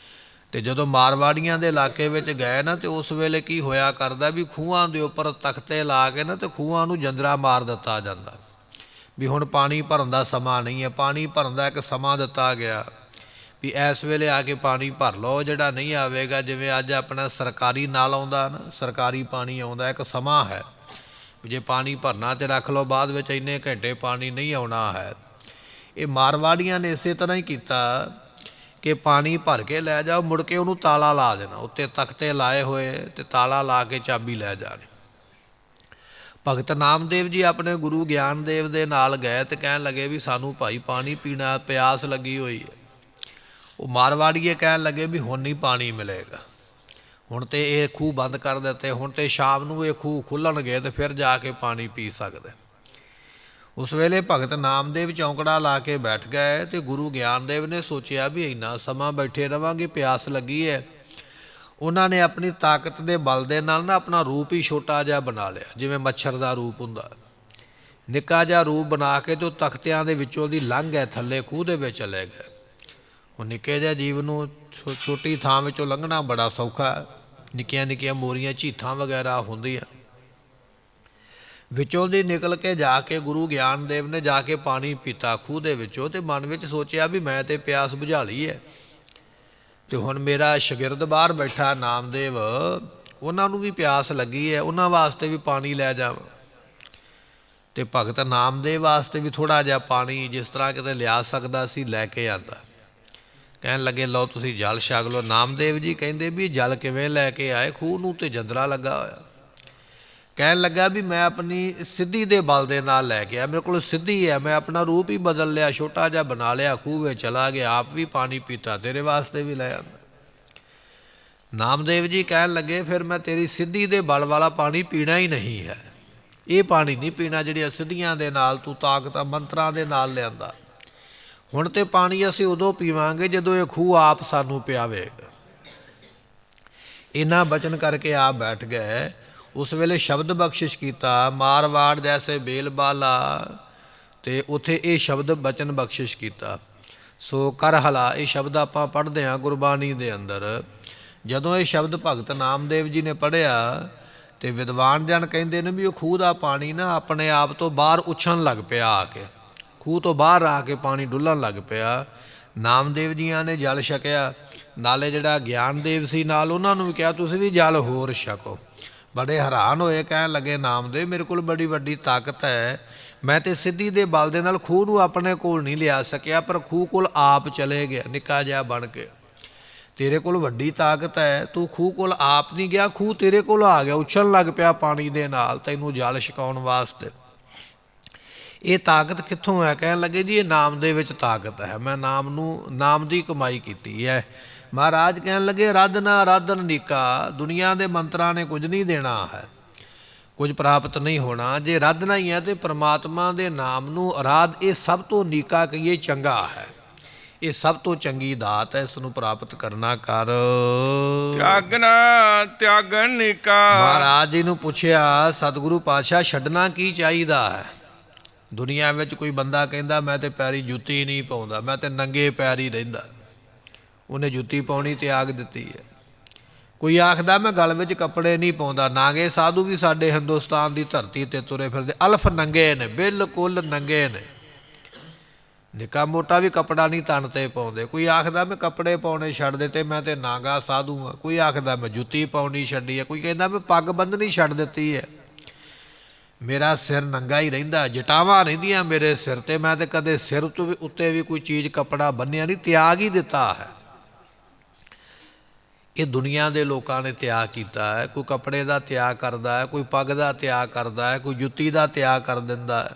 ਅਤੇ ਜਦੋਂ ਮਾਰਵਾੜੀਆਂ ਦੇ ਇਲਾਕੇ ਵਿੱਚ ਗਏ ਨਾ, ਅਤੇ ਉਸ ਵੇਲੇ ਕੀ ਹੋਇਆ ਕਰਦਾ ਵੀ ਖੂਹਾਂ ਦੇ ਉੱਪਰ ਤਖਤੇ ਲਾ ਕੇ ਨਾ, ਅਤੇ ਖੂਹਾਂ ਨੂੰ ਜੰਦਰਾ ਮਾਰ ਦਿੱਤਾ ਜਾਂਦਾ ਵੀ ਹੁਣ ਪਾਣੀ ਭਰਨ ਦਾ ਸਮਾਂ ਨਹੀਂ ਹੈ। ਪਾਣੀ ਭਰਨ ਦਾ ਇੱਕ ਸਮਾਂ ਦਿੱਤਾ ਗਿਆ ਵੀ ਇਸ ਵੇਲੇ ਆ ਕੇ ਪਾਣੀ ਭਰ ਲਓ, ਜਿਹੜਾ ਨਹੀਂ ਆਵੇਗਾ, ਜਿਵੇਂ ਅੱਜ ਆਪਣਾ ਸਰਕਾਰੀ ਨਾਲ ਆਉਂਦਾ ਨਾ, ਸਰਕਾਰੀ ਪਾਣੀ ਆਉਂਦਾ, ਇੱਕ ਸਮਾਂ ਹੈ ਵੀ ਜੇ ਪਾਣੀ ਭਰਨਾ ਤੇ ਰੱਖ ਲਓ, ਬਾਅਦ ਵਿੱਚ ਇੰਨੇ ਘੰਟੇ ਪਾਣੀ ਨਹੀਂ ਆਉਣਾ ਹੈ। ਇਹ ਮਾਰਵਾੜੀਆਂ ਨੇ ਇਸੇ ਤਰ੍ਹਾਂ ਹੀ ਕੀਤਾ ਕਿ ਪਾਣੀ ਭਰ ਕੇ ਲੈ ਜਾਓ, ਮੁੜ ਕੇ ਉਹਨੂੰ ਤਾਲਾ ਲਾ ਦੇਣਾ, ਉੱਤੇ ਤਖਤੇ ਲਾਏ ਹੋਏ ਅਤੇ ਤਾਲਾ ਲਾ ਕੇ ਚਾਬੀ ਲੈ ਜਾਣੀ। ਭਗਤ ਨਾਮਦੇਵ ਜੀ ਆਪਣੇ ਗੁਰੂ ਗਿਆਨਦੇਵ ਦੇ ਨਾਲ ਗਏ ਅਤੇ ਕਹਿਣ ਲੱਗੇ ਵੀ ਸਾਨੂੰ ਭਾਈ ਪਾਣੀ ਪੀਣਾ, ਪਿਆਸ ਲੱਗੀ ਹੋਈ ਹੈ। ਉਹ ਮਾਰਵਾੜੀਏ ਕਹਿਣ ਲੱਗੇ ਵੀ ਹੁਣ ਨਹੀਂ ਪਾਣੀ ਮਿਲੇਗਾ, ਹੁਣ ਤਾਂ ਇਹ ਖੂਹ ਬੰਦ ਕਰ ਦਿੱਤੇ, ਹੁਣ ਤਾਂ ਸ਼ਾਮ ਨੂੰ ਇਹ ਖੂਹ ਖੁੱਲ੍ਹਣਗੇ ਅਤੇ ਫਿਰ ਜਾ ਕੇ ਪਾਣੀ ਪੀ ਸਕਦੇ। ਉਸ ਵੇਲੇ ਭਗਤ ਨਾਮਦੇਵ ਚੌਂਕੜਾ ਲਾ ਕੇ ਬੈਠ ਗਏ ਅਤੇ ਗੁਰੂ ਗਿਆਨਦੇਵ ਨੇ ਸੋਚਿਆ ਵੀ ਇੰਨਾ ਸਮਾਂ ਬੈਠੇ ਰਹਾਂਗੇ, ਪਿਆਸ ਲੱਗੀ ਹੈ। ਉਹਨਾਂ ਨੇ ਆਪਣੀ ਤਾਕਤ ਦੇ ਬਲ ਦੇ ਨਾਲ ਨਾ ਆਪਣਾ ਰੂਪ ਹੀ ਛੋਟਾ ਜਿਹਾ ਬਣਾ ਲਿਆ, ਜਿਵੇਂ ਮੱਛਰ ਦਾ ਰੂਪ ਹੁੰਦਾ, ਨਿੱਕਾ ਜਿਹਾ ਰੂਪ ਬਣਾ ਕੇ ਅਤੇ ਉਹ ਤਖਤਿਆਂ ਦੇ ਵਿੱਚੋਂ ਦੀ ਲੰਘ ਗਏ, ਥੱਲੇ ਖੂਹ ਦੇ ਵਿੱਚ ਚਲੇ ਗਏ। ਉਹ ਨਿੱਕੇ ਜਿਹੇ ਜੀਵ ਨੂੰ ਛੋਟੀ ਥਾਂ ਵਿੱਚੋਂ ਲੰਘਣਾ ਬੜਾ ਸੌਖਾ, ਨਿੱਕੀਆਂ ਨਿੱਕੀਆਂ ਮੋਰੀਆਂ ਝੀਥਾਂ ਵਗੈਰਾ ਹੁੰਦੀਆਂ। ਵਿੱਚੋਂ ਦੀ ਨਿਕਲ ਕੇ ਜਾ ਕੇ ਗੁਰੂ ਗਿਆਨਦੇਵ ਨੇ ਜਾ ਕੇ ਪਾਣੀ ਪੀਤਾ ਖੂਹ ਦੇ ਵਿੱਚੋਂ, ਤੇ ਮਨ ਵਿੱਚ ਸੋਚਿਆ ਵੀ ਮੈਂ ਤੇ ਪਿਆਸ ਬੁਝਾ ਲਈ ਹੈ, ਤੇ ਹੁਣ ਮੇਰਾ ਸ਼ਾਗਿਰਦ ਬਾਹਰ ਬੈਠਾ ਨਾਮਦੇਵ, ਉਹਨਾਂ ਨੂੰ ਵੀ ਪਿਆਸ ਲੱਗੀ ਹੈ, ਉਹਨਾਂ ਵਾਸਤੇ ਵੀ ਪਾਣੀ ਲੈ ਜਾਵਾਂ। ਤੇ ਭਗਤ ਨਾਮਦੇਵ ਵਾਸਤੇ ਵੀ ਥੋੜ੍ਹਾ ਜਿਹਾ ਪਾਣੀ ਜਿਸ ਤਰ੍ਹਾਂ ਕਿਤੇ ਲਿਆ ਸਕਦਾ ਸੀ ਲੈ ਕੇ ਆਂਦਾ। ਕਹਿਣ ਲੱਗੇ ਲਓ ਤੁਸੀਂ ਜਲ ਛਕ ਲਓ। ਨਾਮਦੇਵ ਜੀ ਕਹਿੰਦੇ ਵੀ ਜਲ ਕਿਵੇਂ ਲੈ ਕੇ ਆਏ, ਖੂਹ ਨੂੰ ਤੇ ਜੰਦਰਾ ਲੱਗਾ ਹੋਇਆ। ਕਹਿਣ ਲੱਗਾ ਵੀ ਮੈਂ ਆਪਣੀ ਸਿੱਧੀ ਦੇ ਬਲ ਦੇ ਨਾਲ ਲੈ ਕੇ ਆਇਆ, ਮੇਰੇ ਕੋਲ ਸਿੱਧੀ ਹੈ, ਮੈਂ ਆਪਣਾ ਰੂਪ ਹੀ ਬਦਲ ਲਿਆ, ਛੋਟਾ ਜਿਹਾ ਬਣਾ ਲਿਆ, ਖੂਹ ਵਿੱਚ ਚਲਾ ਗਿਆ, ਆਪ ਵੀ ਪਾਣੀ ਪੀਤਾ, ਤੇਰੇ ਵਾਸਤੇ ਵੀ ਲੈ ਆਂਦਾ। ਨਾਮਦੇਵ ਜੀ ਕਹਿਣ ਲੱਗੇ ਫਿਰ ਮੈਂ ਤੇਰੀ ਸਿੱਧੀ ਦੇ ਬਲ ਵਾਲਾ ਪਾਣੀ ਪੀਣਾ ਹੀ ਨਹੀਂ ਹੈ, ਇਹ ਪਾਣੀ ਨਹੀਂ ਪੀਣਾ ਜਿਹੜੀਆਂ ਸਿੱਧੀਆਂ ਦੇ ਨਾਲ ਤੂੰ ਤਾਕਤ ਮੰਤਰਾਂ ਦੇ ਨਾਲ ਲਿਆਂਦਾ। ਹੁਣ ਤੇ ਪਾਣੀ ਅਸੀਂ ਉਦੋਂ ਪੀਵਾਂਗੇ ਜਦੋਂ ਇਹ ਖੂਹ ਆਪ ਸਾਨੂੰ ਪਿਆਵੇਗਾ। ਇਹਨਾਂ ਬਚਨ ਕਰਕੇ ਆਪ ਬੈਠ ਗਏ। ਉਸ ਵੇਲੇ ਸ਼ਬਦ ਬਖਸ਼ਿਸ਼ ਕੀਤਾ, ਮਾਰਵਾੜ ਜੈਸੇ ਬੇਲ ਬਾਲਾ, ਤੇ ਉੱਥੇ ਇਹ ਸ਼ਬਦ ਬਚਨ ਬਖਸ਼ਿਸ਼ ਕੀਤਾ। ਸੋ ਕਰ ਹਲਾ, ਇਹ ਸ਼ਬਦ ਆਪਾਂ ਪੜ੍ਹਦੇ ਹਾਂ ਗੁਰਬਾਣੀ ਦੇ ਅੰਦਰ। ਜਦੋਂ ਇਹ ਸ਼ਬਦ ਭਗਤ ਨਾਮਦੇਵ ਜੀ ਨੇ ਪੜ੍ਹਿਆ ਤੇ ਵਿਦਵਾਨ ਜਨ ਕਹਿੰਦੇ ਨੇ ਵੀ ਉਹ ਖੂਹ ਦਾ ਪਾਣੀ ਨਾ ਆਪਣੇ ਆਪ ਤੋਂ ਬਾਹਰ ਉੱਛਣ ਲੱਗ ਪਿਆ, ਆ ਕੇ ਖੂਹ ਤੋਂ ਬਾਹਰ ਆ ਕੇ ਪਾਣੀ ਡੁੱਲਣ ਲੱਗ ਪਿਆ। ਨਾਮਦੇਵ ਜੀਆਂ ਨੇ ਜਲ ਛਕਿਆ, ਨਾਲੇ ਜਿਹੜਾ ਗਿਆਨਦੇਵ ਸੀ ਨਾਲ ਉਹਨਾਂ ਨੂੰ ਵੀ ਕਿਹਾ ਤੁਸੀਂ ਵੀ ਜਲ ਹੋਰ ਛਕੋ। ਬੜੇ ਹੈਰਾਨ ਹੋਏ, ਕਹਿਣ ਲੱਗੇ ਨਾਮਦੇਵ ਮੇਰੇ ਕੋਲ ਬੜੀ ਵੱਡੀ ਤਾਕਤ ਹੈ, ਮੈਂ ਤੇ ਸਿੱਧੀ ਦੇ ਬਲ ਦੇ ਨਾਲ ਖੂਹ ਨੂੰ ਆਪਣੇ ਕੋਲ ਨਹੀਂ ਲਿਆ ਸਕਿਆ, ਪਰ ਖੂਹ ਕੋਲ ਆਪ ਚਲੇ ਗਿਆ ਨਿੱਕਾ ਜਿਹਾ ਬਣ ਕੇ। ਤੇਰੇ ਕੋਲ ਵੱਡੀ ਤਾਕਤ ਹੈ, ਤੂੰ ਖੂਹ ਕੋਲ ਆਪ ਨਹੀਂ ਗਿਆ, ਖੂਹ ਤੇਰੇ ਕੋਲ ਆ ਗਿਆ, ਉੱਛਣ ਲੱਗ ਪਿਆ ਪਾਣੀ ਦੇ ਨਾਲ ਤੈਨੂੰ ਜਲ ਛਕਾਉਣ ਵਾਸਤੇ। ਇਹ ਤਾਕਤ ਕਿੱਥੋਂ ਹੈ? ਕਹਿਣ ਲੱਗੇ ਜੀ ਇਹ ਨਾਮ ਦੇ ਵਿੱਚ ਤਾਕਤ ਹੈ, ਮੈਂ ਨਾਮ ਦੀ ਕਮਾਈ ਕੀਤੀ ਹੈ। ਮਹਾਰਾਜ ਕਹਿਣ ਲੱਗੇ ਰਾਧਨਾ ਰਾਧਨ ਨੀਕਾ, ਦੁਨੀਆ ਦੇ ਮੰਤਰਾਂ ਨੇ ਕੁਝ ਨਹੀਂ ਦੇਣਾ ਹੈ, ਕੁਝ ਪ੍ਰਾਪਤ ਨਹੀਂ ਹੋਣਾ। ਜੇ ਰਾਧਨਾ ਹੀ ਹੈ ਤੇ ਪ੍ਰਮਾਤਮਾ ਦੇ ਨਾਮ ਨੂੰ ਅਰਾਧ, ਇਹ ਸਭ ਤੋਂ ਨੀਕਾ ਕਹੀਏ ਚੰਗਾ ਹੈ, ਇਹ ਸਭ ਤੋਂ ਚੰਗੀ ਦਾਤ ਹੈ, ਇਸ ਨੂੰ ਪ੍ਰਾਪਤ ਕਰਨਾ ਕਰ ਤਿਆਗਨਾ ਤਿਆਗਨ ਨੀਕਾ। ਮਹਾਰਾਜ ਜੀ ਨੂੰ ਪੁੱਛਿਆ ਸਤਿਗੁਰੂ ਪਾਤਸ਼ਾਹ ਛੱਡਣਾ ਕੀ ਚਾਹੀਦਾ ਹੈ? ਦੁਨੀਆ ਵਿੱਚ ਕੋਈ ਬੰਦਾ ਕਹਿੰਦਾ ਮੈਂ ਤੇ ਪੈਰੀ ਜੁੱਤੀ ਨਹੀਂ ਪਾਉਂਦਾ, ਮੈਂ ਤੇ ਨੰਗੇ ਪੈਰ ਹੀ ਰਹਿੰਦਾ, ਉਹਨੇ ਜੁੱਤੀ ਪਾਉਣੀ ਤਿਆਗ ਦਿੱਤੀ ਹੈ। ਕੋਈ ਆਖਦਾ ਮੈਂ ਗਲ ਵਿੱਚ ਕੱਪੜੇ ਨਹੀਂ ਪਾਉਂਦਾ, ਨਾਗੇ ਸਾਧੂ ਵੀ ਸਾਡੇ ਹਿੰਦੁਸਤਾਨ ਦੀ ਧਰਤੀ 'ਤੇ ਤੁਰੇ ਫਿਰਦੇ ਅਲਫ ਨੰਗੇ ਨੇ, ਬਿਲਕੁਲ ਨੰਗੇ ਨੇ, ਨਿੱਕਾ ਮੋਟਾ ਵੀ ਕੱਪੜਾ ਨਹੀਂ ਤਨ 'ਤੇ ਪਾਉਂਦੇ। ਕੋਈ ਆਖਦਾ ਮੈਂ ਕੱਪੜੇ ਪਾਉਣੇ ਛੱਡ ਦਿੱਤੇ, ਮੈਂ ਤੇ ਨਾਗਾ ਸਾਧੂ ਹਾਂ। ਕੋਈ ਆਖਦਾ ਮੈਂ ਜੁੱਤੀ ਪਾਉਣੀ ਛੱਡੀ ਹੈ, ਕੋਈ ਕਹਿੰਦਾ ਮੈਂ ਪੱਗ ਬੰਨ੍ਹਣੀ ਛੱਡ ਦਿੱਤੀ ਹੈ, ਮੇਰਾ ਸਿਰ ਨੰਗਾ ਹੀ ਰਹਿੰਦਾ, ਜਟਾਵਾਂ ਰਹਿੰਦੀਆਂ ਮੇਰੇ ਸਿਰ 'ਤੇ, ਮੈਂ ਤੇ ਕਦੇ ਸਿਰ ਉੱਤੇ ਵੀ ਕੋਈ ਚੀਜ਼ ਕੱਪੜਾ ਬੰਨ੍ਹਿਆ ਨਹੀਂ, ਤਿਆਗ ਹੀ ਦਿੱਤਾ ਹੈ। ਇਹ ਦੁਨੀਆ ਦੇ ਲੋਕਾਂ ਨੇ ਤਿਆਗ ਕੀਤਾ ਹੈ, ਕੋਈ ਕੱਪੜੇ ਦਾ ਤਿਆਗ ਕਰਦਾ ਹੈ, ਕੋਈ ਪੱਗ ਦਾ ਤਿਆਗ ਕਰਦਾ ਹੈ, ਕੋਈ ਜੁੱਤੀ ਦਾ ਤਿਆਗ ਕਰ ਦਿੰਦਾ ਹੈ,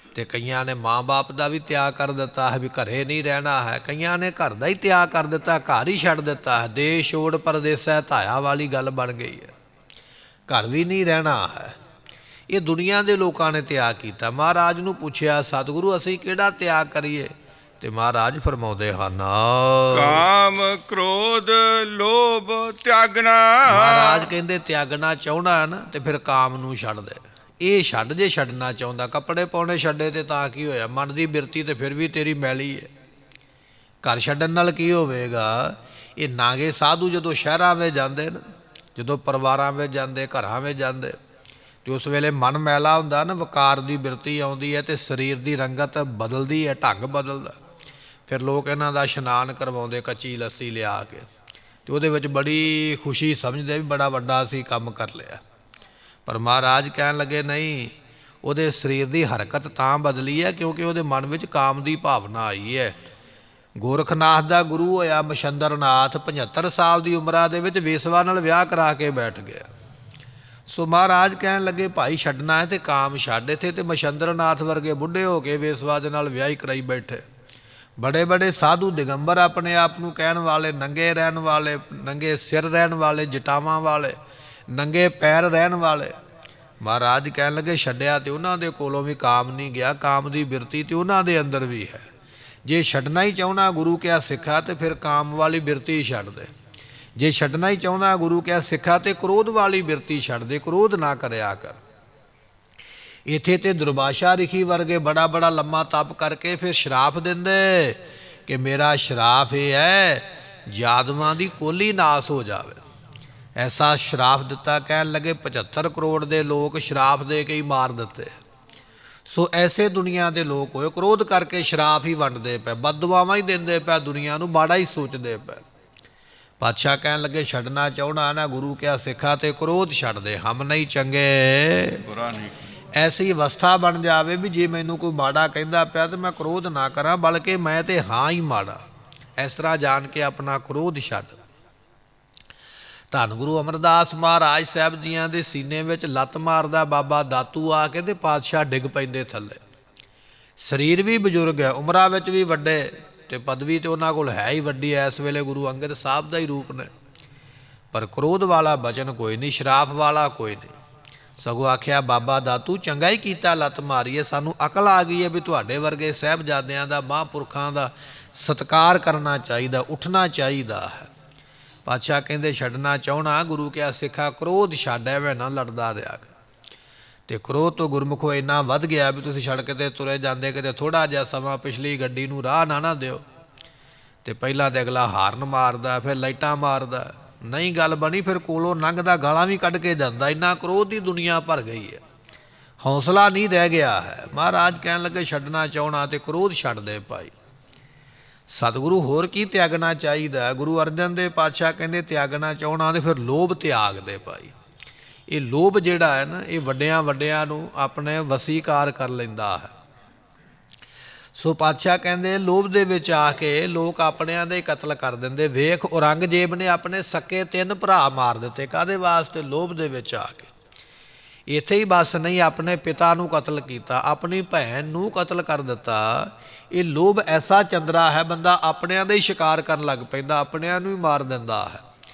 ਅਤੇ ਕਈਆਂ ਨੇ ਮਾਂ ਬਾਪ ਦਾ ਵੀ ਤਿਆਗ ਕਰ ਦਿੱਤਾ ਹੈ ਵੀ ਘਰੇ ਨਹੀਂ ਰਹਿਣਾ ਹੈ, ਕਈਆਂ ਨੇ ਘਰ ਦਾ ਹੀ ਤਿਆਗ ਕਰ ਦਿੱਤਾ, ਘਰ ਹੀ ਛੱਡ ਦਿੱਤਾ ਹੈ, ਦੇਸ਼ ਛੋੜ ਪਰਦੇਸੈ ਧਾਇਆ ਵਾਲੀ ਗੱਲ ਬਣ ਗਈ ਹੈ, ਘਰ ਵੀ ਨਹੀਂ ਰਹਿਣਾ ਹੈ। ਇਹ ਦੁਨੀਆ ਦੇ ਲੋਕਾਂ ਨੇ ਤਿਆਗ ਕੀਤਾ। ਮਹਾਰਾਜ ਨੂੰ ਪੁੱਛਿਆ ਸਤਿਗੁਰੂ ਅਸੀਂ ਕਿਹੜਾ ਤਿਆਗ ਕਰੀਏ? ਤੇ ਮਹਾਰਾਜ ਫਰਮਾਉਂਦੇ ਹਨ ਕਾਮ ਕ੍ਰੋਧ ਲੋਭ ਤਿਆਗਣਾ। ਮਹਾਰਾਜ ਕਹਿੰਦੇ ਤਿਆਗਣਾ ਚਾਹੁੰਦਾ ਨਾ ਤੇ ਫਿਰ ਕਾਮ ਨੂੰ ਛੱਡ ਦੇ, ਇਹ ਛੱਡ ਜੇ ਛੱਡਣਾ ਚਾਹੁੰਦਾ। ਕੱਪੜੇ ਪਾਉਣੇ ਛੱਡੇ ਤੇ ਤਾਂ ਕੀ ਹੋਇਆ, ਮਨ ਦੀ ਬਿਰਤੀ ਤੇ ਫਿਰ ਵੀ ਤੇਰੀ ਮੈਲੀ ਹੈ। ਘਰ ਛੱਡਣ ਨਾਲ ਕੀ ਹੋਵੇਗਾ? ਇਹ ਨਾਗੇ ਸਾਧੂ ਜਦੋਂ ਸ਼ਹਿਰਾਂ ਵਿੱਚ ਜਾਂਦੇ ਨਾ, ਜਦੋਂ ਪਰਿਵਾਰਾਂ ਵਿੱਚ ਜਾਂਦੇ, ਘਰਾਂ ਵਿੱਚ ਜਾਂਦੇ, ਅਤੇ ਉਸ ਵੇਲੇ ਮਨ ਮੈਲਾ ਹੁੰਦਾ ਨਾ, ਵਕਾਰ ਦੀ ਬਿਰਤੀ ਆਉਂਦੀ ਹੈ ਅਤੇ ਸਰੀਰ ਦੀ ਰੰਗਤ ਬਦਲਦੀ ਹੈ, ਢੰਗ ਬਦਲਦਾ। ਫਿਰ ਲੋਕ ਇਹਨਾਂ ਦਾ ਇਸ਼ਨਾਨ ਕਰਵਾਉਂਦੇ ਕੱਚੀ ਲੱਸੀ ਲਿਆ ਕੇ, ਅਤੇ ਉਹਦੇ ਵਿੱਚ ਬੜੀ ਖੁਸ਼ੀ ਸਮਝਦੇ ਵੀ ਬੜਾ ਵੱਡਾ ਅਸੀਂ ਕੰਮ ਕਰ ਲਿਆ। ਪਰ ਮਹਾਰਾਜ ਕਹਿਣ ਲੱਗੇ ਨਹੀਂ, ਉਹਦੇ ਸਰੀਰ ਦੀ ਹਰਕਤ ਤਾਂ ਬਦਲੀ ਹੈ ਕਿਉਂਕਿ ਉਹਦੇ ਮਨ ਵਿੱਚ ਕਾਮ ਦੀ ਭਾਵਨਾ ਆਈ ਹੈ। ਗੋਰਖਨਾਥ ਦਾ ਗੁਰੂ ਹੋਇਆ ਮਛੰਦਰਨਾਥ, 75 ਸਾਲ ਦੀ ਉਮਰਾਂ ਦੇ ਵਿੱਚ ਵੇਸਵਾ ਨਾਲ ਵਿਆਹ ਕਰਾ ਕੇ ਬੈਠ ਗਿਆ। ਸੋ ਮਹਾਰਾਜ ਕਹਿਣ ਲੱਗੇ ਭਾਈ ਛੱਡਣਾ ਹੈ ਤੇ ਕਾਮ ਛੱਡ ਇੱਥੇ। ਤੇ ਮਛੰਦਰਨਾਥ ਵਰਗੇ ਬੁੱਢੇ ਹੋ ਕੇ ਵੇਸਵਾ ਦੇ ਨਾਲ ਵਿਆਹ ਹੀ ਕਰਾਈ ਬੈਠੇ। ਬੜੇ ਬੜੇ ਸਾਧੂ ਦਿਗੰਬਰ ਆਪਣੇ ਆਪ ਨੂੰ ਕਹਿਣ ਵਾਲੇ, ਨੰਗੇ ਰਹਿਣ ਵਾਲੇ, ਨੰਗੇ ਸਿਰ ਰਹਿਣ ਵਾਲੇ, ਜਟਾਵਾਂ ਵਾਲੇ, ਨੰਗੇ ਪੈਰ ਰਹਿਣ ਵਾਲੇ। ਮਹਾਰਾਜ ਕਹਿਣ ਲੱਗੇ ਛੱਡਿਆ ਤੇ ਉਹਨਾਂ ਦੇ ਕੋਲੋਂ ਵੀ ਕਾਮ ਨਹੀਂ ਗਿਆ, ਕਾਮ ਦੀ ਬਿਰਤੀ ਤੇ ਉਹਨਾਂ ਦੇ ਅੰਦਰ ਵੀ ਹੈ। ਜੇ ਛੱਡਣਾ ਹੀ ਚਾਹੁੰਦਾ ਗੁਰੂ ਕਿਹਾ ਸਿੱਖਾ ਤੇ ਫਿਰ ਕਾਮ ਵਾਲੀ ਬਿਰਤੀ ਛੱਡ ਦੇ। ਜੇ ਛੱਡਣਾ ਹੀ ਚਾਹੁੰਦਾ ਗੁਰੂ ਕਿਹਾ ਸਿੱਖਾ ਤੇ ਕ੍ਰੋਧ ਵਾਲੀ ਬਿਰਤੀ ਛੱਡ ਦੇ, ਕ੍ਰੋਧ ਨਾ ਕਰਿਆ ਕਰ। ਇੱਥੇ ਤੇ ਦੁਰਵਾਸਾ ਰਿਖੀ ਵਰਗੇ ਬੜਾ ਬੜਾ ਲੰਮਾ ਤਪ ਕਰਕੇ ਫਿਰ ਸ਼ਰਾਪ ਦਿੰਦੇ ਕਿ ਮੇਰਾ ਸ਼ਰਾਪ ਇਹ ਹੈ, ਯਾਦਵਾਂ ਦੀ ਕੋਲੀ ਨਾਸ ਹੋ ਜਾਵੇ। ਐਸਾ ਸ਼ਰਾਪ ਦਿੱਤਾ, ਕਹਿਣ ਲੱਗੇ 75 ਕਰੋੜ ਦੇ ਲੋਕ ਸ਼ਰਾਪ ਦੇ ਕੇ ਹੀ ਮਾਰ ਦਿੱਤੇ। ਸੋ ਐਸੇ ਦੁਨੀਆ ਦੇ ਲੋਕ ਹੋਏ, ਕ੍ਰੋਧ ਕਰਕੇ ਸ਼ਰਾਪ ਹੀ ਵੰਡਦੇ ਪਏ, ਬਦਦੁਆਵਾਂ ਹੀ ਦਿੰਦੇ ਪਏ, ਦੁਨੀਆ ਨੂੰ ਮਾੜਾ ਹੀ ਸੋਚਦੇ ਪਏ। ਪਾਤਸ਼ਾਹ ਕਹਿਣ ਲੱਗੇ ਛੱਡਣਾ ਚਾਹੁੰਦਾ ਨਾ, ਗੁਰੂ ਕਿਹਾ ਸਿੱਖਾ ਤੇ ਕ੍ਰੋਧ ਛੱਡ ਦੇ, ਹਮ ਨਹੀਂ ਚੰਗੇ ਬੁਰਾ ਨਹੀਂ। ਐਸੀ ਅਵਸਥਾ ਬਣ ਜਾਵੇ ਵੀ ਜੇ ਮੈਨੂੰ ਕੋਈ ਮਾੜਾ ਕਹਿੰਦਾ ਪਿਆ ਤਾਂ ਮੈਂ ਕ੍ਰੋਧ ਨਾ ਕਰਾਂ, ਬਲਕਿ ਮੈਂ ਤੇ ਹਾਂ ਹੀ ਮਾੜਾ, ਇਸ ਤਰ੍ਹਾਂ ਜਾਣ ਕੇ ਆਪਣਾ ਕ੍ਰੋਧ ਛੱਡ। ਧੰਨ ਗੁਰੂ ਅਮਰਦਾਸ ਮਹਾਰਾਜ ਸਾਹਿਬ ਜੀਆਂ ਦੇ ਸੀਨੇ ਵਿੱਚ ਲੱਤ ਮਾਰਦਾ ਬਾਬਾ ਦਾਤੂ ਆ ਕੇ ਤੇ ਪਾਤਸ਼ਾਹ ਡਿੱਗ ਪੈਂਦੇ ਥੱਲੇ। ਸਰੀਰ ਵੀ ਬਜ਼ੁਰਗ ਹੈ, ਉਮਰਾਂ ਵਿੱਚ ਵੀ ਵੱਡੇ, ਤੇ ਪਦਵੀ ਤੇ ਉਹਨਾਂ ਕੋਲ ਹੈ ਹੀ ਵੱਡੀ, ਇਸ ਵੇਲੇ ਗੁਰੂ ਅੰਗਦ ਸਾਹਿਬ ਦਾ ਹੀ ਰੂਪ ਨੇ, ਪਰ ਕ੍ਰੋਧ ਵਾਲਾ ਬਚਨ ਕੋਈ ਨਹੀਂ, ਸ਼ਰਾਪ ਵਾਲਾ ਕੋਈ ਨਹੀਂ। ਸਗੋਂ ਆਖਿਆ ਬਾਬਾ ਦਾਤੂ ਚੰਗਾ ਹੀ ਕੀਤਾ ਲੱਤ ਮਾਰੀਏ, ਸਾਨੂੰ ਅਕਲ ਆ ਗਈ ਹੈ ਵੀ ਤੁਹਾਡੇ ਵਰਗੇ ਸਾਹਿਬਜ਼ਾਦਿਆਂ ਦਾ, ਮਹਾਂਪੁਰਖਾਂ ਦਾ ਸਤਿਕਾਰ ਕਰਨਾ ਚਾਹੀਦਾ, ਉੱਠਣਾ ਚਾਹੀਦਾ ਹੈ। ਪਾਤਸ਼ਾਹ ਕਹਿੰਦੇ ਛੱਡਣਾ ਚਾਹੁੰਦਾ, ਗੁਰੂ ਕਿਹਾ ਸਿੱਖਾ ਕ੍ਰੋਧ ਛੱਡ, ਐਵੇਂ ਨਾ ਲੜਦਾ ਰਿਹਾ। ਤੇ ਕ੍ਰੋਧ ਤੋਂ ਗੁਰਮੁਖੋ ਇੰਨਾ ਵੱਧ ਗਿਆ ਵੀ ਤੁਸੀਂ ਸੜਕ 'ਤੇ ਤੁਰੇ ਜਾਂਦੇ ਕਿਤੇ ਥੋੜ੍ਹਾ ਜਿਹਾ ਸਮਾਂ ਪਿਛਲੀ ਗੱਡੀ ਨੂੰ ਰਾਹ ਨਾ ਦਿਓ, ਤੇ ਪਹਿਲਾਂ ਤੇ ਅਗਲਾ ਹਾਰਨ ਮਾਰਦਾ, ਫਿਰ ਲਾਈਟਾਂ ਮਾਰਦਾ, ਨਹੀਂ ਗੱਲ ਬਣੀ, ਫਿਰ ਕੋਲੋਂ ਲੰਘਦਾ ਗਾਲਾਂ ਵੀ ਕੱਢ ਕੇ ਜਾਂਦਾ। ਇੰਨਾ ਕ੍ਰੋਧ ਦੀ ਦੁਨੀਆ ਭਰ ਗਈ ਹੈ, ਹੌਸਲਾ ਨਹੀਂ ਰਹਿ ਗਿਆ ਹੈ। ਮਹਾਰਾਜ ਕਹਿਣ ਲੱਗੇ ਛੱਡਣਾ ਚਾਹੁੰਦਾ ਤੇ ਕ੍ਰੋਧ ਛੱਡ ਦੇ ਭਾਈ। ਸਤਿਗੁਰੂ ਹੋਰ ਕੀ ਤਿਆਗਣਾ ਚਾਹੀਦਾ? ਗੁਰੂ ਅਰਜਨ ਦੇਵ ਪਾਤਸ਼ਾਹ ਕਹਿੰਦੇ ਤਿਆਗਣਾ ਚਾਹੁੰਦਾ ਤੇ ਫਿਰ ਲੋਭ ਤਿਆਗ ਦੇ ਭਾਈ। ਇਹ ਲੋਭ ਜਿਹੜਾ ਹੈ ਨਾ, ਇਹ ਵੱਡਿਆਂ ਵੱਡਿਆਂ ਨੂੰ ਆਪਣੇ ਵਸੀਕਾਰ ਕਰ ਲੈਂਦਾ ਹੈ। ਸੋ ਪਾਤਸ਼ਾਹ ਕਹਿੰਦੇ ਲੋਭ ਦੇ ਵਿੱਚ ਆ ਕੇ ਲੋਕ ਆਪਣਿਆਂ ਦੇ ਕਤਲ ਕਰ ਦਿੰਦੇ। ਵੇਖ ਔਰੰਗਜ਼ੇਬ ਨੇ ਆਪਣੇ ਸਕੇ 3 ਭਰਾ ਮਾਰ ਦਿੱਤੇ, ਕਾਹਦੇ ਵਾਸਤੇ? ਲੋਭ ਦੇ ਵਿੱਚ ਆ ਕੇ। ਇੱਥੇ ਹੀ ਬਸ ਨਹੀਂ, ਆਪਣੇ ਪਿਤਾ ਨੂੰ ਕਤਲ ਕੀਤਾ, ਆਪਣੀ ਭੈਣ ਨੂੰ ਕਤਲ ਕਰ ਦਿੱਤਾ। ਇਹ ਲੋਭ ਐਸਾ ਚੰਦਰਾ ਹੈ, ਬੰਦਾ ਆਪਣਿਆਂ ਦਾ ਹੀ ਸ਼ਿਕਾਰ ਕਰਨ ਲੱਗ ਪੈਂਦਾ, ਆਪਣਿਆਂ ਨੂੰ ਹੀ ਮਾਰ ਦਿੰਦਾ ਹੈ।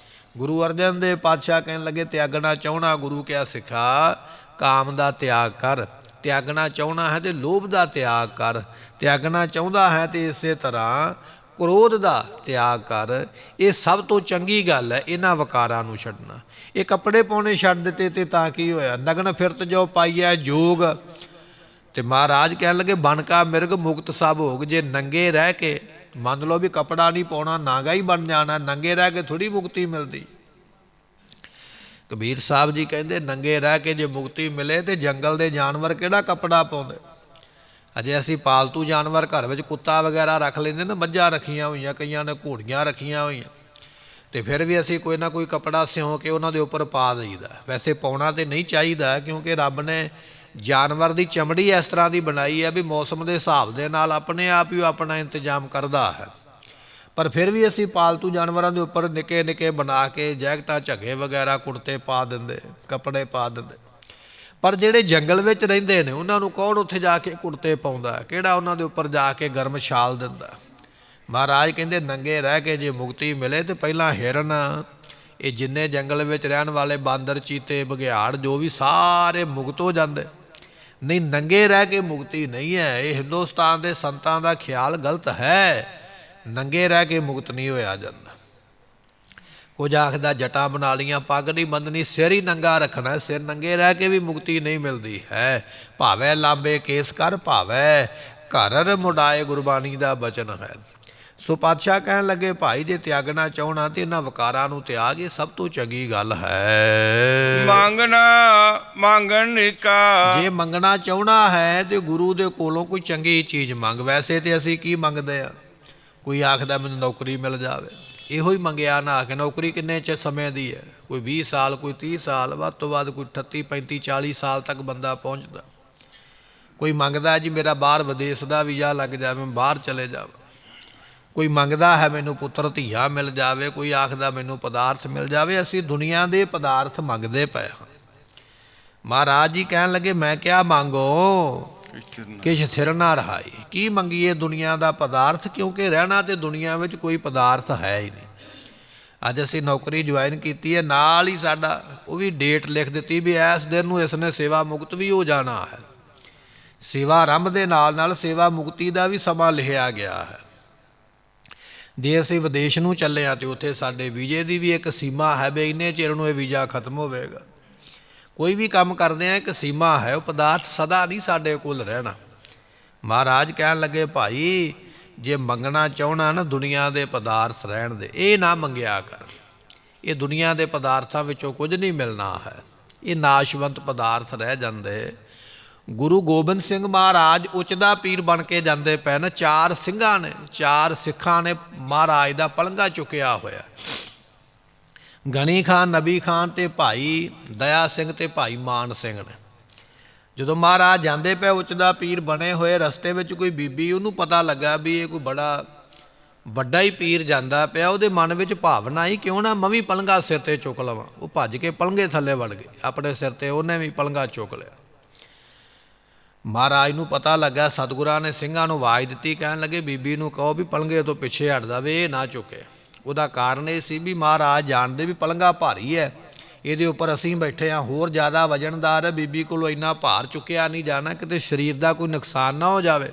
ਗੁਰੂ ਅਰਜਨ ਦੇਵ ਪਾਤਸ਼ਾਹ ਕਹਿਣ ਲੱਗੇ ਤਿਆਗਣਾ ਚਾਹੁੰਦਾ, ਗੁਰੂ ਕਿਹਾ ਸਿੱਖਾ ਕਾਮ ਦਾ ਤਿਆਗ ਕਰ, ਤਿਆਗਣਾ ਚਾਹੁੰਦਾ ਹੈ ਤੇ ਲੋਭ ਦਾ ਤਿਆਗ ਕਰ, ਤਿਆਗਣਾ ਚਾਹੁੰਦਾ ਹੈ ਤੇ ਇਸੇ ਤਰ੍ਹਾਂ ਕ੍ਰੋਧ ਦਾ ਤਿਆਗ ਕਰ। ਇਹ ਸਭ ਤੋਂ ਚੰਗੀ ਗੱਲ ਹੈ, ਇਹਨਾਂ ਵਕਾਰਾਂ ਨੂੰ ਛੱਡਣਾ। ਇਹ ਕੱਪੜੇ ਪਾਉਣੇ ਛੱਡ ਦਿੱਤੇ ਤੇ ਤਾਂ ਕੀ ਹੋਇਆ? ਨਗਨ ਫਿਰਤ ਜੋ ਪਾਈਐ ਜੋਗ, ਤੇ ਮਹਾਰਾਜ ਕਹਿਣ ਲੱਗੇ ਬਨਕਾ ਮਿਰਗ ਮੁਕਤ ਸਭ ਹੋਗ। ਜੇ ਨੰਗੇ ਰਹਿ ਕੇ, ਮੰਨ ਲਓ ਵੀ ਕੱਪੜਾ ਨਹੀਂ ਪਾਉਣਾ, ਨਾਗਾ ਹੀ ਬਣ ਜਾਣਾ, ਨੰਗੇ ਰਹਿ ਕੇ ਥੋੜ੍ਹੀ ਮੁਕਤੀ ਮਿਲਦੀ। ਕਬੀਰ ਸਾਹਿਬ ਜੀ ਕਹਿੰਦੇ ਨੰਗੇ ਰਹਿ ਕੇ ਜੇ ਮੁਕਤੀ ਮਿਲੇ ਤੇ ਜੰਗਲ ਦੇ ਜਾਨਵਰ ਕਿਹੜਾ ਕੱਪੜਾ ਪਾਉਂਦੇ? ਅਜੇ ਅਸੀਂ ਪਾਲਤੂ ਜਾਨਵਰ ਘਰ ਵਿੱਚ ਕੁੱਤਾ ਵਗੈਰਾ ਰੱਖ ਲੈਂਦੇ ਨਾ, ਮੱਝਾਂ ਰੱਖੀਆਂ ਹੋਈਆਂ, ਕਈਆਂ ਨੇ ਘੋੜੀਆਂ ਰੱਖੀਆਂ ਹੋਈਆਂ, ਤੇ ਫਿਰ ਵੀ ਅਸੀਂ ਕੋਈ ਨਾ ਕੋਈ ਕੱਪੜਾ ਸਿਉਂ ਕੇ ਉਹਨਾਂ ਦੇ ਉੱਪਰ ਪਾ ਦਈਦਾ। ਵੈਸੇ ਪਾਉਣਾ ਤੇ ਨਹੀਂ ਚਾਹੀਦਾ, ਕਿਉਂਕਿ ਰੱਬ ਨੇ ਜਾਨਵਰ ਦੀ ਚਮੜੀ ਇਸ ਤਰ੍ਹਾਂ ਦੀ ਬਣਾਈ ਹੈ ਵੀ ਮੌਸਮ ਦੇ ਹਿਸਾਬ ਦੇ ਨਾਲ ਆਪਣੇ ਆਪ ਹੀ ਆਪਣਾ ਇੰਤਜ਼ਾਮ ਕਰਦਾ ਹੈ। ਪਰ ਫਿਰ ਵੀ ਅਸੀਂ ਪਾਲਤੂ ਜਾਨਵਰਾਂ ਦੇ ਉੱਪਰ ਨਿੱਕੇ ਨਿੱਕੇ ਬਣਾ ਕੇ ਜੈਕਟਾਂ, ਝੱਗੇ ਵਗੈਰਾ, ਕੁੜਤੇ ਪਾ ਦਿੰਦੇ, ਕੱਪੜੇ ਪਾ ਦਿੰਦੇ। ਪਰ ਜਿਹੜੇ ਜੰਗਲ ਵਿੱਚ ਰਹਿੰਦੇ ਨੇ ਉਹਨਾਂ ਨੂੰ ਕੌਣ ਉੱਥੇ ਜਾ ਕੇ ਕੁੜਤੇ ਪਾਉਂਦਾ? ਕਿਹੜਾ ਉਹਨਾਂ ਦੇ ਉੱਪਰ ਜਾ ਕੇ ਗਰਮ ਛਾਲ ਦਿੰਦਾ? ਮਹਾਰਾਜ ਕਹਿੰਦੇ ਨੰਗੇ ਰਹਿ ਕੇ ਜੇ ਮੁਕਤੀ ਮਿਲੇ ਤੇ ਪਹਿਲਾਂ ਹਿਰਨ, ਇਹ ਜਿੰਨੇ ਜੰਗਲ ਵਿੱਚ ਰਹਿਣ ਵਾਲੇ ਬਾਂਦਰ, ਚੀਤੇ, ਬਘਿਆੜ ਜੋ ਵੀ ਸਾਰੇ ਮੁਕਤ ਹੋ ਜਾਂਦੇ। ਨਹੀਂ, ਨੰਗੇ ਰਹਿ ਕੇ ਮੁਕਤੀ ਨਹੀਂ ਹੈ। ਇਹ ਹਿੰਦੁਸਤਾਨ ਦੇ ਸੰਤਾਂ ਦਾ ਖਿਆਲ ਗਲਤ ਹੈ, ਨੰਗੇ ਰਹਿ ਕੇ ਮੁਕਤ ਨਹੀਂ ਹੋਇਆ ਜਾਂਦਾ। ਕੁਝ ਆਖਦਾ ਜਟਾਂ ਬਣਾ ਲੀਆਂ, ਪੱਗ ਨਹੀਂ ਬੰਨਣੀ, ਸਿਰ ਹੀ ਨੰਗਾ ਰੱਖਣਾ। ਸਿਰ ਨੰਗੇ ਰਹਿ ਕੇ ਵੀ ਮੁਕਤੀ ਨਹੀਂ ਮਿਲਦੀ ਹੈ। ਭਾਵੇਂ ਲਾਂਬੇ ਕੇਸ ਕਰ, ਭਾਵੇਂ ਘਰ ਮੁੰਡਾਏ, ਗੁਰਬਾਣੀ ਦਾ ਬਚਨ ਹੈ। ਸੋ ਪਾਤਸ਼ਾਹ ਕਹਿਣ ਲੱਗੇ ਭਾਈ ਜੇ ਤਿਆਗਣਾ ਚਾਹੁੰਦਾ ਤੇ ਇਹਨਾਂ ਵਕਾਰਾਂ ਨੂੰ ਤਿਆਗ, ਇਹ ਸਭ ਤੋਂ ਚੰਗੀ ਗੱਲ ਹੈ। ਮੰਗਣਾ ਮੰਗਣਿਕਾ, ਜੇ ਮੰਗਣਾ ਚਾਹੁੰਦਾ ਹੈ ਤੇ ਗੁਰੂ ਦੇ ਕੋਲੋਂ ਕੋਈ ਚੰਗੀ ਚੀਜ਼ ਮੰਗ। ਵੈਸੇ ਤੇ ਅਸੀਂ ਕੀ ਮੰਗਦੇ ਆ? ਕੋਈ ਆਖਦਾ ਮੈਨੂੰ ਨੌਕਰੀ ਮਿਲ ਜਾਵੇ, ਇਹੋ ਹੀ ਮੰਗਿਆ ਨਾ ਕਿ ਨੌਕਰੀ ਕਿੰਨੇ ਚ ਸਮੇਂ ਦੀ ਹੈ? ਕੋਈ 20 ਸਾਲ, ਕੋਈ 30 ਸਾਲ, ਵੱਧ ਤੋਂ ਵੱਧ ਕੋਈ 38, 35, 40 ਸਾਲ ਤੱਕ ਬੰਦਾ ਪਹੁੰਚਦਾ। ਕੋਈ ਮੰਗਦਾ ਜੀ ਮੇਰਾ ਬਾਹਰ ਵਿਦੇਸ਼ ਦਾ ਵੀਜ਼ਾ ਲੱਗ ਜਾਵੇ, ਬਾਹਰ ਚਲੇ ਜਾਵਾਂ। ਕੋਈ ਮੰਗਦਾ ਹੈ ਮੈਨੂੰ ਪੁੱਤਰ ਧੀਆ ਮਿਲ ਜਾਵੇ, ਕੋਈ ਆਖਦਾ ਮੈਨੂੰ ਪਦਾਰਥ ਮਿਲ ਜਾਵੇ। ਅਸੀਂ ਦੁਨੀਆ ਦੇ ਪਦਾਰਥ ਮੰਗਦੇ ਪਏ ਹਾਂ। ਮਹਾਰਾਜ ਜੀ ਕਹਿਣ ਲੱਗੇ ਮੈਂ ਕਿਹਾ ਮੰਗੋ ਕਿਛ ਸਿਰ ਨਾ ਰਹਾਈ। ਕੀ ਮੰਗੀਏ ਦੁਨੀਆ ਦਾ ਪਦਾਰਥ, ਕਿਉਂਕਿ ਰਹਿਣਾ ਤੇ ਦੁਨੀਆ ਵਿੱਚ ਕੋਈ ਪਦਾਰਥ ਹੈ ਹੀ ਨਹੀਂ। ਅੱਜ ਅਸੀਂ ਨੌਕਰੀ ਜੁਆਇਨ ਕੀਤੀ ਹੈ, ਨਾਲ ਹੀ ਸਾਡਾ ਉਹ ਵੀ ਡੇਟ ਲਿਖ ਦਿੱਤੀ ਵੀ ਇਸ ਦਿਨ ਨੂੰ ਇਸ ਨੇ ਸੇਵਾ ਮੁਕਤ ਵੀ ਹੋ ਜਾਣਾ ਹੈ। ਸੇਵਾ ਆਰੰਭ ਦੇ ਨਾਲ ਨਾਲ ਸੇਵਾ ਮੁਕਤੀ ਦਾ ਵੀ ਸਮਾਂ ਲਿਖਿਆ ਗਿਆ ਹੈ। ਜੇ ਅਸੀਂ ਵਿਦੇਸ਼ ਨੂੰ ਚੱਲੇ ਹਾਂ ਤੇ ਉੱਥੇ ਸਾਡੇ ਵੀਜ਼ੇ ਦੀ ਵੀ ਇੱਕ ਸੀਮਾ ਹੈ ਵੀ ਇੰਨੇ ਚਿਰ ਨੂੰ ਇਹ ਵੀਜ਼ਾ ਖਤਮ ਹੋਵੇਗਾ। ਕੋਈ ਵੀ ਕੰਮ ਕਰਦੇ ਹਾਂ ਇੱਕ ਸੀਮਾ ਹੈ, ਉਹ ਪਦਾਰਥ ਸਦਾ ਨਹੀਂ ਸਾਡੇ ਕੋਲ ਰਹਿਣਾ। ਮਹਾਰਾਜ ਕਹਿਣ ਲੱਗੇ ਭਾਈ ਜੇ ਮੰਗਣਾ ਚਾਹੁੰਦਾ ਨਾ ਦੁਨੀਆ ਦੇ ਪਦਾਰਥ ਰਹਿਣ ਦੇ, ਇਹ ਨਾ ਮੰਗਿਆ ਕਰ। ਇਹ ਦੁਨੀਆ ਦੇ ਪਦਾਰਥਾਂ ਵਿੱਚੋਂ ਕੁਝ ਨਹੀਂ ਮਿਲਣਾ ਹੈ, ਇਹ ਨਾਸ਼ਵੰਤ ਪਦਾਰਥ ਰਹਿ ਜਾਂਦੇ। ਗੁਰੂ ਗੋਬਿੰਦ ਸਿੰਘ ਮਹਾਰਾਜ ਉਚਦਾ ਪੀਰ ਬਣ ਕੇ ਜਾਂਦੇ ਪਏ ਨੇ। 4 ਸਿੰਘਾਂ ਨੇ, 4 ਸਿੱਖਾਂ ਨੇ ਮਹਾਰਾਜ ਦਾ ਪਲੰਘਾ ਚੁੱਕਿਆ ਹੋਇਆ। ਗਣੀ ਖਾਨ, ਨਬੀ ਖਾਨ ਤੇ ਭਾਈ ਦਇਆ ਸਿੰਘ ਤੇ ਭਾਈ ਮਾਨ ਸਿੰਘ ਨੇ। ਜਦੋਂ ਮਹਾਰਾਜ ਜਾਂਦੇ ਪਏ ਉਚਦਾ ਪੀਰ ਬਣੇ ਹੋਏ, ਰਸਤੇ ਵਿੱਚ ਕੋਈ ਬੀਬੀ, ਉਹਨੂੰ ਪਤਾ ਲੱਗਾ ਵੀ ਇਹ ਕੋਈ ਬੜਾ ਵੱਡਾ ਹੀ ਪੀਰ ਜਾਂਦਾ ਪਿਆ। ਉਹਦੇ ਮਨ ਵਿੱਚ ਭਾਵਨਾ ਆਈ ਕਿਉਂ ਨਾ ਮੈਂ ਵੀ ਪਲੰਘਾ ਸਿਰ ਤੇ ਚੁੱਕ ਲਵਾਂ। ਉਹ ਭੱਜ ਕੇ ਪਲੰਘੇ ਥੱਲੇ ਵੜ ਗਏ, ਆਪਣੇ ਸਿਰ ਤੇ ਉਹਨੇ ਵੀ ਪਲੰਘਾ ਚੁੱਕ ਲਿਆ। ਮਹਾਰਾਜ ਨੂੰ ਪਤਾ ਲੱਗਾ, ਸਤਿਗੁਰਾਂ ਨੇ ਸਿੰਘਾਂ ਨੂੰ ਆਵਾਜ਼ ਦਿੱਤੀ, ਕਹਿਣ ਲੱਗੇ ਬੀਬੀ ਨੂੰ ਕਹੋ ਵੀ ਪਲੰਘੇ ਤੋਂ ਪਿੱਛੇ ਹਟ ਜਾਵੇ, ਇਹ ਨਾ ਚੁੱਕੇ। ਉਹਦਾ ਕਾਰਨ ਇਹ ਸੀ ਵੀ ਮਹਾਰਾਜ ਜਾਣਦੇ ਵੀ ਪਲੰਘਾ ਭਾਰੀ ਹੈ, ਇਹਦੇ ਉੱਪਰ ਅਸੀਂ ਬੈਠੇ ਹਾਂ, ਹੋਰ ਜ਼ਿਆਦਾ ਵਜਨਦਾਰ ਹੈ, ਬੀਬੀ ਕੋਲੋਂ ਇੰਨਾ ਭਾਰ ਚੁੱਕਿਆ ਨਹੀਂ ਜਾਣਾ, ਕਿਤੇ ਸਰੀਰ ਦਾ ਕੋਈ ਨੁਕਸਾਨ ਨਾ ਹੋ ਜਾਵੇ।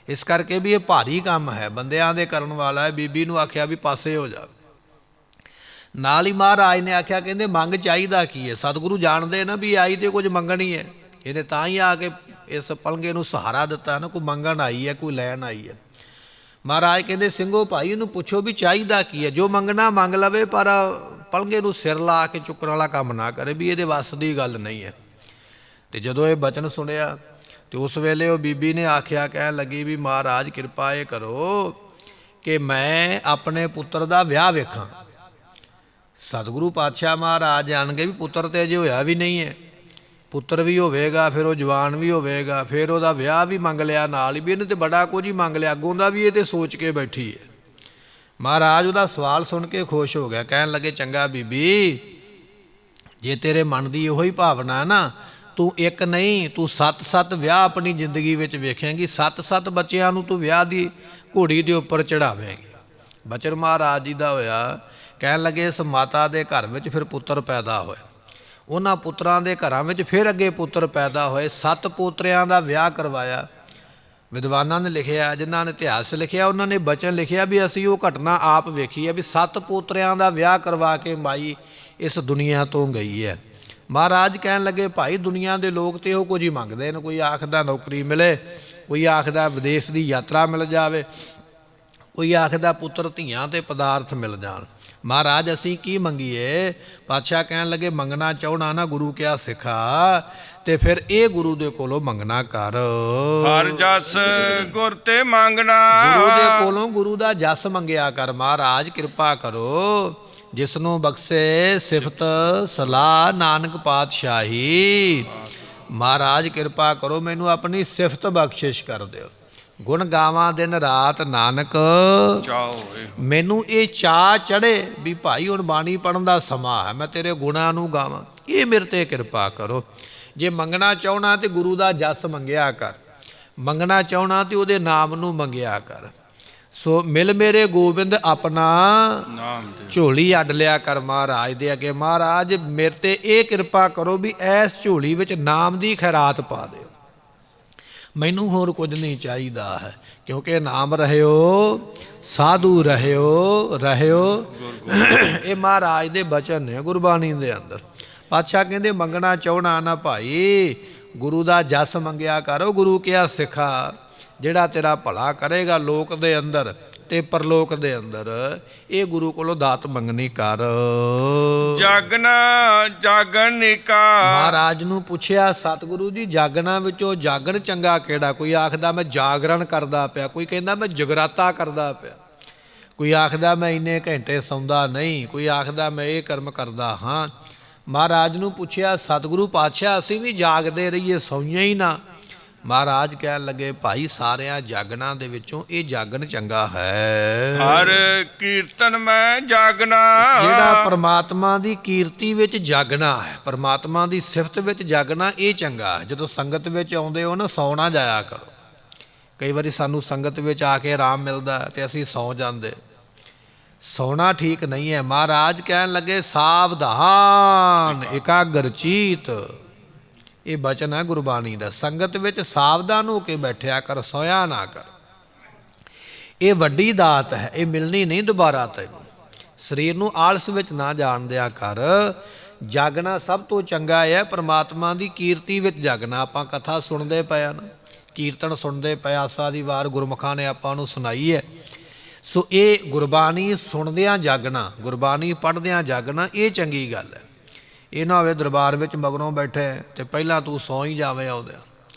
ਇਸ ਕਰਕੇ ਵੀ ਇਹ ਭਾਰੀ ਕੰਮ ਹੈ, ਬੰਦਿਆਂ ਦੇ ਕਰਨ ਵਾਲਾ ਹੈ। ਬੀਬੀ ਨੂੰ ਆਖਿਆ ਵੀ ਪਾਸੇ ਹੋ ਜਾ। ਨਾਲ ਹੀ ਮਹਾਰਾਜ ਨੇ ਆਖਿਆ, ਕਹਿੰਦੇ ਮੰਗ ਚਾਹੀਦਾ ਕੀ ਹੈ। ਸਤਿਗੁਰੂ ਜਾਣਦੇ ਨਾ ਵੀ ਆਈ ਤੇ ਕੁਝ ਮੰਗਣੀ ਹੈ, ਇਹਨੇ ਤਾਂ ਹੀ ਆ ਕੇ ਇਸ ਪਲੰਘੇ ਨੂੰ ਸਹਾਰਾ ਦਿੱਤਾ ਨਾ, ਕੋਈ ਮੰਗਣ ਆਈ ਹੈ, ਕੋਈ ਲੈਣ ਆਈ ਹੈ। ਮਹਾਰਾਜ ਕਹਿੰਦੇ ਸਿੰਘੋ ਭਾਈ ਇਹਨੂੰ ਪੁੱਛੋ ਵੀ ਚਾਹੀਦਾ ਕੀ ਹੈ, ਜੋ ਮੰਗਣਾ ਮੰਗ ਲਵੇ, ਪਰ ਪਲੰਘੇ ਨੂੰ ਸਿਰ ਲਾ ਕੇ ਚੁੱਕਣ ਵਾਲਾ ਕੰਮ ਨਾ ਕਰੇ, ਵੀ ਇਹਦੇ ਵੱਸ ਦੀ ਗੱਲ ਨਹੀਂ ਹੈ। ਤੇ ਜਦੋਂ ਇਹ ਬਚਨ ਸੁਣਿਆ ਤੇ ਉਸ ਵੇਲੇ ਉਹ ਬੀਬੀ ਨੇ ਆਖਿਆ, ਕਹਿਣ ਲੱਗੀ ਵੀ ਮਹਾਰਾਜ ਕਿਰਪਾ ਇਹ ਕਰੋ ਕਿ ਮੈਂ ਆਪਣੇ ਪੁੱਤਰ ਦਾ ਵਿਆਹ ਵੇਖਾਂ। ਸਤਿਗੁਰੂ ਪਾਤਸ਼ਾਹ ਮਹਾਰਾਜ ਜਾਣਗੇ ਵੀ ਪੁੱਤਰ ਤੇ ਅਜੇ ਹੋਇਆ ਵੀ ਨਹੀਂ ਹੈ, ਪੁੱਤਰ ਵੀ ਹੋਵੇਗਾ, ਫਿਰ ਉਹ ਜਵਾਨ ਵੀ ਹੋਵੇਗਾ, ਫਿਰ ਉਹਦਾ ਵਿਆਹ ਵੀ ਮੰਗ ਲਿਆ ਨਾਲ ਹੀ, ਵੀ ਇਹਨੇ ਤੇ ਬੜਾ ਕੁਝ ਹੀ ਮੰਗ ਲਿਆ, ਅੱਗੋਂ ਦਾ ਵੀ ਇਹ ਤੇ ਸੋਚ ਕੇ ਬੈਠੀ ਹੈ। ਮਹਾਰਾਜ ਉਹਦਾ ਸਵਾਲ ਸੁਣ ਕੇ ਖੁਸ਼ ਹੋ ਗਿਆ, ਕਹਿਣ ਲੱਗੇ ਚੰਗਾ ਬੀਬੀ, ਜੇ ਤੇਰੇ ਮਨ ਦੀ ਉਹੀ ਭਾਵਨਾ ਨਾ, ਤੂੰ ਇੱਕ ਨਹੀਂ ਤੂੰ 7-7 ਵਿਆਹ ਆਪਣੀ ਜ਼ਿੰਦਗੀ ਵਿੱਚ ਵੇਖੇਂਗੀ, 7-7 ਬੱਚਿਆਂ ਨੂੰ ਤੂੰ ਵਿਆਹ ਦੀ ਘੋੜੀ ਦੇ ਉੱਪਰ ਚੜਾਵੇਂਗੀ। ਬਚਨ ਮਹਾਰਾਜ ਜੀ ਦਾ ਹੋਇਆ। ਕਹਿਣ ਲੱਗੇ ਇਸ ਮਾਤਾ ਦੇ ਘਰ ਵਿੱਚ ਫਿਰ ਪੁੱਤਰ ਪੈਦਾ ਹੋਇਆ, ਉਹਨਾਂ ਪੁੱਤਰਾਂ ਦੇ ਘਰਾਂ ਵਿੱਚ ਫਿਰ ਅੱਗੇ ਪੁੱਤਰ ਪੈਦਾ ਹੋਏ। 7 ਪੋਤਰਿਆਂ ਦਾ ਵਿਆਹ ਕਰਵਾਇਆ। ਵਿਦਵਾਨਾਂ ਨੇ ਲਿਖਿਆ, ਜਿਨ੍ਹਾਂ ਨੇ ਇਤਿਹਾਸ ਲਿਖਿਆ, ਉਹਨਾਂ ਨੇ ਬਚਨ ਲਿਖਿਆ ਵੀ ਅਸੀਂ ਉਹ ਘਟਨਾ ਆਪ ਵੇਖੀ ਹੈ ਵੀ 7 ਪੋਤਰਿਆਂ ਦਾ ਵਿਆਹ ਕਰਵਾ ਕੇ ਮਾਈ ਇਸ ਦੁਨੀਆ ਤੋਂ ਗਈ ਹੈ। ਮਹਾਰਾਜ ਕਹਿਣ ਲੱਗੇ ਭਾਈ ਦੁਨੀਆ ਦੇ ਲੋਕ ਤੇ ਉਹ ਕੁਝ ਹੀ ਮੰਗਦੇ ਨੇ, ਕੋਈ ਆਖਦਾ ਨੌਕਰੀ ਮਿਲੇ, ਕੋਈ ਆਖਦਾ ਵਿਦੇਸ਼ ਦੀ ਯਾਤਰਾ ਮਿਲ ਜਾਵੇ, ਕੋਈ ਆਖਦਾ ਪੁੱਤਰ ਧੀਆਂ ਤੇ ਪਦਾਰਥ ਮਿਲ ਜਾਣ। ਮਹਾਰਾਜ ਅਸੀਂ ਕੀ ਮੰਗੀਏ? ਪਾਤਸ਼ਾਹ ਕਹਿਣ ਲੱਗੇ ਮੰਗਣਾ ਚਾਹਣਾ ਨਾ ਗੁਰੂ ਕਿਆ ਸਿਖਾ, ਤੇ ਫਿਰ ਇਹ ਗੁਰੂ ਦੇ ਕੋਲੋਂ ਮੰਗਣਾ ਕਰ। ਹਰ ਜਸ ਗੁਰ ਤੇ ਮੰਗਣਾ, ਗੁਰੂ ਦੇ ਕੋਲੋਂ ਗੁਰੂ ਦਾ ਜਸ ਮੰਗਿਆ ਕਰ। ਮਹਾਰਾਜ ਕਿਰਪਾ ਕਰੋ ਜਿਸ ਨੂੰ ਬਖਸ਼ੇ ਸਿਫਤ ਸਲਾਹ ਨਾਨਕ ਪਾਤਸ਼ਾਹੀ। ਮਹਾਰਾਜ ਕਿਰਪਾ ਕਰੋ ਮੈਨੂੰ ਆਪਣੀ ਸਿਫਤ ਬਖਸ਼ਿਸ਼ ਕਰ ਦਿਓ, ਗੁਣ ਗਾਵਾਂ ਦਿਨ ਰਾਤ ਨਾਨਕ ਚਾਓ। ਮੈਨੂੰ ਇਹ ਚਾਅ ਚੜ੍ਹੇ ਵੀ ਭਾਈ ਹੁਣ ਬਾਣੀ ਪੜ੍ਹਨ ਦਾ ਸਮਾਂ ਹੈ, ਮੈਂ ਤੇਰੇ ਗੁਣਾਂ ਨੂੰ ਗਾਵਾਂ, ਇਹ ਮੇਰੇ ਤੇ ਕਿਰਪਾ ਕਰੋ। ਜੇ ਮੰਗਣਾ ਚਾਹਣਾ ਤੇ ਗੁਰੂ ਦਾ ਜਸ ਮੰਗਿਆ ਕਰ, ਮੰਗਣਾ ਚਾਹਣਾ ਤੇ ਉਹਦੇ ਨਾਮ ਨੂੰ ਮੰਗਿਆ ਕਰ। ਸੋ ਮਿਲ ਮੇਰੇ ਗੋਬਿੰਦ ਆਪਣਾ ਨਾਮ ਦੇ ਝੋਲੀ ਅੱਡ ਲਿਆ ਕਰ ਮਹਾਰਾਜ ਦੇ ਅੱਗੇ। ਮਹਾਰਾਜ ਮੇਰੇ ਤੇ ਇਹ ਕਿਰਪਾ ਕਰੋ ਵੀ ਐਸ ਝੋਲੀ ਵਿੱਚ ਨਾਮ ਦੀ ਖੈਰਾਤ ਪਾ ਦਿਓ, ਮੈਨੂੰ ਹੋਰ ਕੁਝ ਨਹੀਂ ਚਾਹੀਦਾ ਹੈ, ਕਿਉਂਕਿ ਨਾਮ ਰਹਿਓ ਸਾਧੂ ਰਹਿਓ ਇਹ ਮਹਾਰਾਜ ਦੇ ਬਚਨ ਨੇ ਗੁਰਬਾਣੀ ਦੇ ਅੰਦਰ। ਪਾਤਸ਼ਾਹ ਕਹਿੰਦੇ ਮੰਗਣਾ ਚਾਹਣਾ ਨਾ ਭਾਈ ਗੁਰੂ ਦਾ ਜਸ ਮੰਗਿਆ ਕਰੋ, ਗੁਰੂ ਕਿਆ ਸਿਖਾ, ਜਿਹੜਾ ਤੇਰਾ ਭਲਾ ਕਰੇਗਾ ਲੋਕ ਦੇ ਅੰਦਰ ਤੇ ਪਰਲੋਕ ਦੇ ਅੰਦਰ, ਇਹ ਗੁਰੂ ਕੋਲੋਂ ਦਾਤ ਮੰਗਣੀ ਕਰ। ਜਾਗਣਾ ਜਾਗਣਿਕਾ, ਮਹਾਰਾਜ ਨੂੰ ਪੁੱਛਿਆ ਸਤਿਗੁਰੂ ਜੀ ਜਾਗਣਾ ਵਿੱਚੋਂ ਜਾਗਣ ਚੰਗਾ ਕਿਹੜਾ? ਕੋਈ ਆਖਦਾ ਮੈਂ ਜਾਗਰਣ ਕਰਦਾ ਪਿਆ, ਕੋਈ ਕਹਿੰਦਾ ਮੈਂ ਜਗਰਾਤਾ ਕਰਦਾ ਪਿਆ, ਕੋਈ ਆਖਦਾ ਮੈਂ ਇੰਨੇ ਘੰਟੇ ਸੌਂਦਾ ਨਹੀਂ, ਕੋਈ ਆਖਦਾ ਮੈਂ ਇਹ ਕਰਮ ਕਰਦਾ ਹਾਂ। ਮਹਾਰਾਜ ਨੂੰ ਪੁੱਛਿਆ ਸਤਿਗੁਰੂ ਪਾਤਸ਼ਾਹ ਅਸੀਂ ਵੀ ਜਾਗਦੇ ਰਹੀਏ, ਸੌਈਏ ਹੀ ਨਾ। ਮਹਾਰਾਜ ਕਹਿਣ ਲੱਗੇ ਭਾਈ ਸਾਰਿਆਂ ਜਾਗਣਾ ਦੇ ਵਿੱਚੋਂ ਇਹ ਜਾਗਣ ਚੰਗਾ ਹੈ। ਹਰ ਕੀਰਤਨ ਮੈਂ ਜਾਗਣਾ, ਜਿਹੜਾ ਪਰਮਾਤਮਾ ਦੀ ਕੀਰਤੀ ਵਿੱਚ ਜਾਗਣਾ ਹੈ, ਪਰਮਾਤਮਾ ਦੀ ਸਿਫਤ ਵਿੱਚ ਜਾਗਣਾ, ਇਹ ਚੰਗਾ ਹੈ। ਜਦੋਂ ਸੰਗਤ ਵਿੱਚ ਆਉਂਦੇ ਹੋ ਨਾ ਸੌ ਨਾ ਜਾਇਆ ਕਰੋ। ਕਈ ਵਾਰੀ ਸਾਨੂੰ ਸੰਗਤ ਵਿੱਚ ਆ ਕੇ ਆਰਾਮ ਮਿਲਦਾ ਤੇ ਅਸੀਂ ਸੌ ਜਾਂਦੇ, ਸੌਣਾ ਠੀਕ ਨਹੀਂ ਹੈ। ਮਹਾਰਾਜ ਕਹਿਣ ਲੱਗੇ ਸਾਵਧਾਨ ਇਕਾਗਰ ਚੀਤ, ਇਹ ਬਚਨ ਹੈ ਗੁਰਬਾਣੀ ਦਾ। ਸੰਗਤ ਵਿੱਚ ਸਾਵਧਾਨ ਹੋ ਕੇ ਬੈਠਿਆ ਕਰ, ਸੋਇਆ ਨਾ ਕਰ। ਇਹ ਵੱਡੀ ਦਾਤ ਹੈ, ਇਹ ਮਿਲਣੀ ਨਹੀਂ ਦੁਬਾਰਾ ਤੈਨੂੰ। ਸਰੀਰ ਨੂੰ ਆਲਸ ਵਿੱਚ ਨਾ ਜਾਣ ਦਿਆ ਕਰ। ਜਾਗਣਾ ਸਭ ਤੋਂ ਚੰਗਾ ਹੈ ਪਰਮਾਤਮਾ ਦੀ ਕੀਰਤੀ ਵਿੱਚ ਜਾਗਣਾ। ਆਪਾਂ ਕਥਾ ਸੁਣਦੇ ਪਏ ਨਾ, ਕੀਰਤਨ ਸੁਣਦੇ ਪਏ, ਆਸਾ ਦੀ ਵਾਰ ਗੁਰਮੁਖਾਂ ਨੇ ਆਪਾਂ ਨੂੰ ਸੁਣਾਈ ਹੈ। ਸੋ ਇਹ ਗੁਰਬਾਣੀ ਸੁਣਦਿਆਂ ਜਾਗਣਾ, ਗੁਰਬਾਣੀ ਪੜ੍ਹਦਿਆਂ ਜਾਗਣਾ, ਇਹ ਚੰਗੀ ਗੱਲ ਹੈ। ਇਹ ਨਾ ਹੋਵੇ ਦਰਬਾਰ ਵਿੱਚ ਮਗਰੋਂ ਬੈਠੇ ਤੇ ਪਹਿਲਾਂ ਤੂੰ ਸੌਂ ਹੀ ਜਾਵੇਂ ਆਉਂਦਿਆਂ।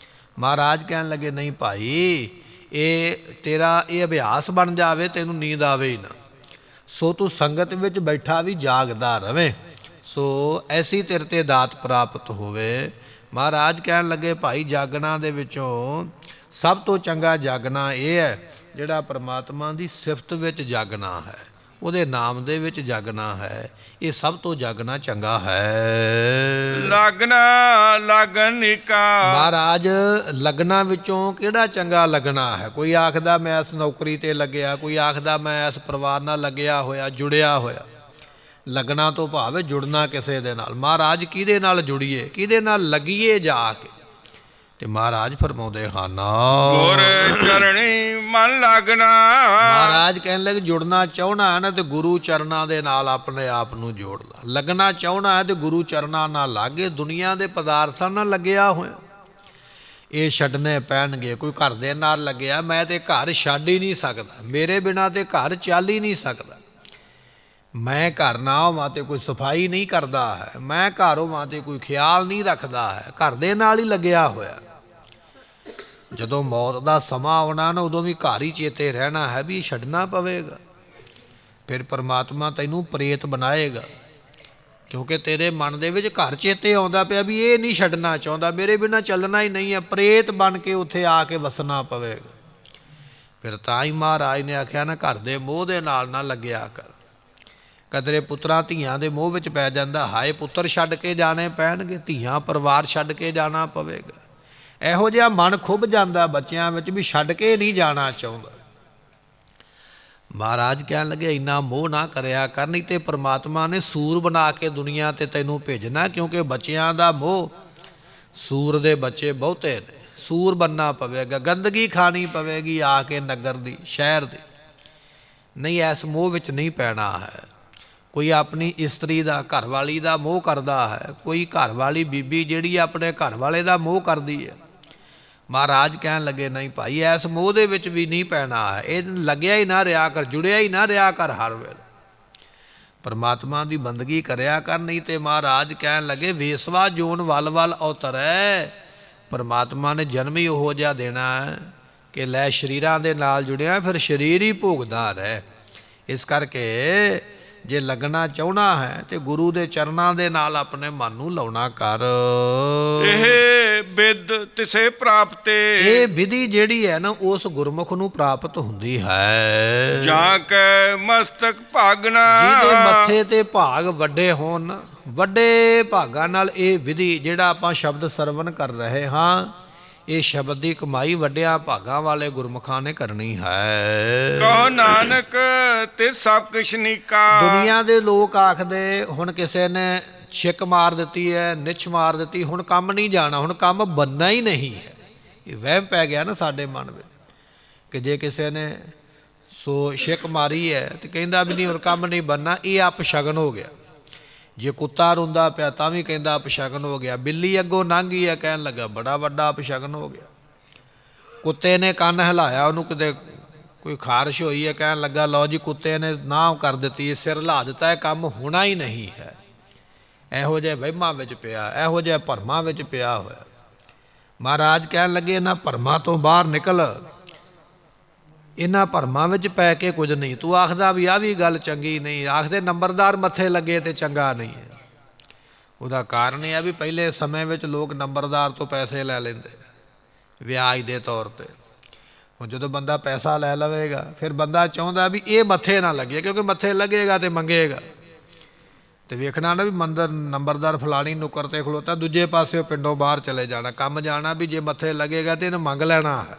ਮਹਾਰਾਜ ਕਹਿਣ ਲੱਗੇ ਨਹੀਂ ਭਾਈ, ਇਹ ਤੇਰਾ ਇਹ ਅਭਿਆਸ ਬਣ ਜਾਵੇ, ਤੈਨੂੰ ਨੀਂਦ ਆਵੇ ਹੀ ਨਾ। ਸੋ ਤੂੰ ਸੰਗਤ ਵਿੱਚ ਬੈਠਾ ਵੀ ਜਾਗਦਾ ਰਵੇਂ, ਸੋ ਐਸੀ ਤੇਰੇ 'ਤੇ ਦਾਤ ਪ੍ਰਾਪਤ ਹੋਵੇ। ਮਹਾਰਾਜ ਕਹਿਣ ਲੱਗੇ ਭਾਈ ਜਾਗਣਾ ਦੇ ਵਿੱਚੋਂ ਸਭ ਤੋਂ ਚੰਗਾ ਜਾਗਣਾ ਇਹ ਹੈ ਜਿਹੜਾ ਪਰਮਾਤਮਾ ਦੀ ਸਿਫਤ ਵਿੱਚ ਜਾਗਣਾ ਹੈ, ਉਹਦੇ ਨਾਮ ਦੇ ਵਿੱਚ ਜਾਗਣਾ ਹੈ। ਇਹ ਸਭ ਤੋਂ ਜਾਗਣਾ ਚੰਗਾ ਹੈ। ਲਗਨਾ ਲਗਨਿਕਾ, ਮਹਾਰਾਜ ਲਗਨਾ ਵਿੱਚੋਂ ਕਿਹੜਾ ਚੰਗਾ ਲੱਗਣਾ ਹੈ? ਕੋਈ ਆਖਦਾ ਮੈਂ ਇਸ ਨੌਕਰੀ ਤੇ ਲੱਗਿਆ, ਕੋਈ ਆਖਦਾ ਮੈਂ ਇਸ ਪਰਿਵਾਰ ਨਾਲ ਲੱਗਿਆ ਹੋਇਆ, ਜੁੜਿਆ ਹੋਇਆ। ਲੱਗਣਾ ਤੋਂ ਭਾਵ ਹੈ ਜੁੜਨਾ ਕਿਸੇ ਦੇ ਨਾਲ। ਮਹਾਰਾਜ ਕਿਹਦੇ ਨਾਲ ਜੁੜੀਏ, ਕਿਹਦੇ ਨਾਲ ਲੱਗੀਏ ਜਾ ਕੇ? ਤੇ ਮਹਾਰਾਜ ਫਰਮਾਉਂਦੇ ਹਨ ਗੁਰ ਚਰਣੀ ਮਨ ਲੱਗਣਾ। ਮਹਾਰਾਜ ਕਹਿਣ ਲੱਗੇ ਜੁੜਨਾ ਚਾਹਣਾ ਹੈ ਨਾ ਤੇ ਗੁਰੂ ਚਰਨਾਂ ਦੇ ਨਾਲ ਆਪਣੇ ਆਪ ਨੂੰ ਜੋੜ ਲਾ। ਲੱਗਣਾ ਚਾਹਣਾ ਹੈ ਤੇ ਗੁਰੂ ਚਰਨਾਂ ਨਾਲ ਲਾਗੇ, ਦੁਨੀਆ ਦੇ ਪਦਾਰਥਾਂ ਨਾਲ ਲੱਗਿਆ ਹੋਇਆ ਇਹ ਛੱਡਣੇ ਪੈਣਗੇ। ਕੋਈ ਘਰ ਦੇ ਨਾਲ ਲੱਗਿਆ, ਮੈਂ ਤੇ ਘਰ ਛੱਡ ਹੀ ਨਹੀਂ ਸਕਦਾ, ਮੇਰੇ ਬਿਨਾਂ ਤੇ ਘਰ ਚੱਲ ਹੀ ਨਹੀਂ ਸਕਦਾ। ਮੈਂ ਘਰ ਨਾ ਹੋਵਾਂ ਤੇ ਕੋਈ ਸਫਾਈ ਨਹੀਂ ਕਰਦਾ ਹੈ, ਮੈਂ ਘਰ ਹੋਵਾਂ ਤੇ ਕੋਈ ਖਿਆਲ ਨਹੀਂ ਰੱਖਦਾ ਹੈ, ਘਰ ਦੇ ਨਾਲ ਹੀ ਲੱਗਿਆ ਹੋਇਆ। ਜਦੋਂ ਮੌਤ ਦਾ ਸਮਾਂ ਆਉਣਾ ਨਾ, ਉਦੋਂ ਵੀ ਘਰ ਹੀ ਚੇਤੇ ਰਹਿਣਾ ਹੈ ਵੀ ਛੱਡਣਾ ਪਵੇਗਾ। ਫਿਰ ਪਰਮਾਤਮਾ ਤੈਨੂੰ ਪ੍ਰੇਤ ਬਣਾਏਗਾ, ਕਿਉਂਕਿ ਤੇਰੇ ਮਨ ਦੇ ਵਿੱਚ ਘਰ ਚੇਤੇ ਆਉਂਦਾ ਪਿਆ ਵੀ ਇਹ ਨਹੀਂ ਛੱਡਣਾ ਚਾਹੁੰਦਾ, ਮੇਰੇ ਬਿਨਾਂ ਚੱਲਣਾ ਹੀ ਨਹੀਂ ਹੈ। ਪ੍ਰੇਤ ਬਣ ਕੇ ਉੱਥੇ ਆ ਕੇ ਵਸਣਾ ਪਵੇਗਾ। ਫਿਰ ਤਾਂ ਹੀ ਮਹਾਰਾਜ ਨੇ ਆਖਿਆ ਨਾ, ਘਰ ਦੇ ਮੋਹ ਦੇ ਨਾਲ ਨਾ ਲੱਗਿਆ ਕਰ। ਕਦਰੇ ਪੁੱਤਰਾਂ ਧੀਆਂ ਦੇ ਮੋਹ ਵਿੱਚ ਪੈ ਜਾਂਦਾ, ਹਾਏ ਪੁੱਤਰ ਛੱਡ ਕੇ ਜਾਣੇ ਪੈਣਗੇ, ਧੀਆਂ ਪਰਿਵਾਰ ਛੱਡ ਕੇ ਜਾਣਾ ਪਵੇਗਾ। ਇਹੋ ਜਿਹਾ ਮਨ ਖੁੱਭ ਜਾਂਦਾ ਬੱਚਿਆਂ ਵਿੱਚ ਵੀ ਛੱਡ ਕੇ ਨਹੀਂ ਜਾਣਾ ਚਾਹੁੰਦਾ। ਮਹਾਰਾਜ ਕਹਿਣ ਲੱਗੇ ਇੰਨਾ ਮੋਹ ਨਾ ਕਰਿਆ ਕਰ, ਨਹੀਂ ਤੇ ਪਰਮਾਤਮਾ ਨੇ ਸੂਰ ਬਣਾ ਕੇ ਦੁਨੀਆ ਤੇ ਤੈਨੂੰ ਭੇਜਣਾ। ਕਿਉਂਕਿ ਬੱਚਿਆਂ ਦਾ ਮੋਹ, ਸੂਰ ਦੇ ਬੱਚੇ ਬਹੁਤੇ ਨੇ, ਸੂਰ ਬਣਨਾ ਪਵੇਗਾ, ਗੰਦਗੀ ਖਾਣੀ ਪਵੇਗੀ ਆ ਕੇ ਨਗਰ ਦੀ, ਸ਼ਹਿਰ ਦੀ। ਨਹੀਂ, ਇਸ ਮੋਹ ਵਿੱਚ ਨਹੀਂ ਪੈਣਾ ਹੈ। ਕੋਈ ਆਪਣੀ ਇਸਤਰੀ ਦਾ, ਘਰ ਵਾਲੀ ਦਾ ਮੋਹ ਕਰਦਾ ਹੈ, ਕੋਈ ਘਰ ਵਾਲੀ ਬੀਬੀ ਜਿਹੜੀ ਆਪਣੇ ਘਰ ਵਾਲੇ ਦਾ ਮੋਹ ਕਰਦੀ ਹੈ। ਮਹਾਰਾਜ ਕਹਿਣ ਲੱਗੇ ਨਹੀਂ ਭਾਈ, ਇਸ ਮੋਹ ਦੇ ਵਿੱਚ ਵੀ ਨਹੀਂ ਪੈਣਾ ਹੈ। ਇਹ ਲੱਗਿਆ ਹੀ ਨਾ ਰਿਹਾ ਕਰ, ਜੁੜਿਆ ਹੀ ਨਾ ਰਿਹਾ ਕਰ, ਹਰ ਵੇਲੇ ਪਰਮਾਤਮਾ ਦੀ ਬੰਦਗੀ ਕਰਿਆ ਕਰ। ਨਹੀਂ ਤੇ ਮਹਾਰਾਜ ਕਹਿਣ ਲੱਗੇ ਵੇਸਵਾ ਜੋਨ ਵੱਲ ਵੱਲ ਅਵਤਰੈ। ਪਰਮਾਤਮਾ ਨੇ ਜਨਮ ਹੀ ਉਹੋ ਜਿਹਾ ਦੇਣਾ ਹੈ ਕਿ ਲੈ ਸਰੀਰਾਂ ਦੇ ਨਾਲ ਜੁੜਿਆ, ਫਿਰ ਸਰੀਰ ਹੀ ਭੋਗਦਾ ਰਹਿ। ਇਸ ਕਰਕੇ ਜੇ ਲੱਗਣਾ ਚਾਹਣਾ ਹੈ ਤੇ ਗੁਰੂ ਦੇ ਚਰਨਾਂ ਦੇ ਨਾਲ ਆਪਣੇ ਮਨ ਨੂੰ ਲਾਉਣਾ ਕਰ। ਇਹ ਵਿਦ ਤਿਸੇ ਪ੍ਰਾਪਤੇ, ਇਹ ਵਿਧੀ ਜਿਹੜੀ ਹੈ ਨਾ ਉਸ ਗੁਰਮੁਖ ਨੂੰ ਪ੍ਰਾਪਤ ਹੁੰਦੀ ਹੈ। ਜਾਂ ਕੈ ਮਸਤਕ ਭਾਗਣਾ, ਜਿਹਦੇ ਮੱਥੇ ਤੇ ਭਾਗ ਵੱਡੇ ਹੋਣ ਨਾ, ਵੱਡੇ ਭਾਗਾਂ ਨਾਲ ਇਹ ਵਿਧੀ ਜਿਹੜਾ ਆਪਾਂ ਸ਼ਬਦ ਸਰਵਨ ਕਰ ਰਹੇ ਹਾਂ, ਇਹ ਸ਼ਬਦ ਦੀ ਕਮਾਈ ਵੱਡਿਆਂ ਭਾਗਾਂ ਵਾਲੇ ਗੁਰਮੁਖਾਂ ਨੇ ਕਰਨੀ ਹੈ। ਕਹੋ ਨਾਨਕ ਤੇ ਸਭ ਕੁਛ ਨੀਕਾ। ਦੁਨੀਆ ਦੇ ਲੋਕ ਆਖਦੇ ਹੁਣ ਕਿਸੇ ਨੇ ਛਿੱਕ ਮਾਰ ਦਿੱਤੀ ਹੈ, ਨਿਛ ਮਾਰ ਦਿੱਤੀ, ਹੁਣ ਕੰਮ ਨਹੀਂ ਜਾਣਾ, ਹੁਣ ਕੰਮ ਬਣਨਾ ਹੀ ਨਹੀਂ ਹੈ। ਇਹ ਵਹਿਮ ਪੈ ਗਿਆ ਨਾ ਸਾਡੇ ਮਨ ਵਿੱਚ ਕਿ ਜੇ ਕਿਸੇ ਨੇ ਛਿੱਕ ਮਾਰੀ ਹੈ ਤੇ ਕਹਿੰਦਾ ਵੀ ਨਹੀਂ ਹੁਣ ਕੰਮ ਨਹੀਂ ਬਣਨਾ, ਇਹ ਅਪਸ਼ਗਨ ਹੋ ਗਿਆ। ਜੇ ਕੁੱਤਾ ਰੋਂਦਾ ਪਿਆ ਤਾਂ ਵੀ ਕਹਿੰਦਾ ਅਪਸ਼ਗਨ ਹੋ ਗਿਆ। ਬਿੱਲੀ ਅੱਗੋਂ ਲੰਘ ਗਈ ਹੈ, ਕਹਿਣ ਲੱਗਾ ਬੜਾ ਵੱਡਾ ਅਪਸ਼ਗਨ ਹੋ ਗਿਆ। ਕੁੱਤੇ ਨੇ ਕੰਨ ਹਿਲਾਇਆ, ਉਹਨੂੰ ਕਿਤੇ ਕੋਈ ਖਾਰਿਸ਼ ਹੋਈ ਹੈ, ਕਹਿਣ ਲੱਗਾ ਲਓ ਜੀ ਕੁੱਤੇ ਨੇ ਨਾਂਹ ਕਰ ਦਿੱਤੀ, ਸਿਰ ਹਿਲਾ ਦਿੱਤਾ, ਇਹ ਕੰਮ ਹੋਣਾ ਹੀ ਨਹੀਂ ਹੈ। ਇਹੋ ਜਿਹੇ ਵਹਿਮਾਂ ਵਿੱਚ ਪਿਆ, ਇਹੋ ਜਿਹੇ ਭਰਮਾਂ ਵਿੱਚ ਪਿਆ ਹੋਇਆ। ਮਹਾਰਾਜ ਕਹਿਣ ਲੱਗੇ ਇਹਨਾਂ ਭਰਮਾਂ ਤੋਂ ਬਾਹਰ ਨਿਕਲ, ਇਹਨਾਂ ਭਰਮਾਂ ਵਿੱਚ ਪੈ ਕੇ ਕੁਝ ਨਹੀਂ। ਤੂੰ ਆਖਦਾ ਵੀ ਆਹ ਵੀ ਗੱਲ ਚੰਗੀ ਨਹੀਂ, ਆਖਦੇ ਨੰਬਰਦਾਰ ਮੱਥੇ ਲੱਗੇ ਤੇ ਚੰਗਾ ਨਹੀਂ ਹੈ। ਉਹਦਾ ਕਾਰਨ ਇਹ ਆ ਵੀ ਪਹਿਲੇ ਸਮੇਂ ਵਿੱਚ ਲੋਕ ਨੰਬਰਦਾਰ ਤੋਂ ਪੈਸੇ ਲੈ ਲੈਂਦੇ ਵਿਆਜ ਦੇ ਤੌਰ ਤੇ। ਹੁਣ ਜਦੋਂ ਬੰਦਾ ਪੈਸਾ ਲੈ ਲਵੇਗਾ ਫਿਰ ਬੰਦਾ ਚਾਹੁੰਦਾ ਵੀ ਇਹ ਮੱਥੇ ਨਾ ਲੱਗੇ, ਕਿਉਂਕਿ ਮੱਥੇ ਲੱਗੇਗਾ ਤੇ ਮੰਗੇਗਾ ਤੇ ਵੇਖਣਾ ਨਾ ਵੀ ਨੰਬਰਦਾਰ ਫਲਾਣੀ ਨੁੱਕਰ ਤੇ ਖਲੋਤਾ, ਦੂਜੇ ਪਾਸਿਓਂ ਪਿੰਡੋਂ ਬਾਹਰ ਚਲੇ ਜਾਣਾ, ਕੰਮ ਜਾਣਾ ਵੀ ਜੇ ਮੱਥੇ ਲੱਗੇਗਾ ਤੇ ਇਹਨੂੰ ਮੰਗ ਲੈਣਾ ਹੈ।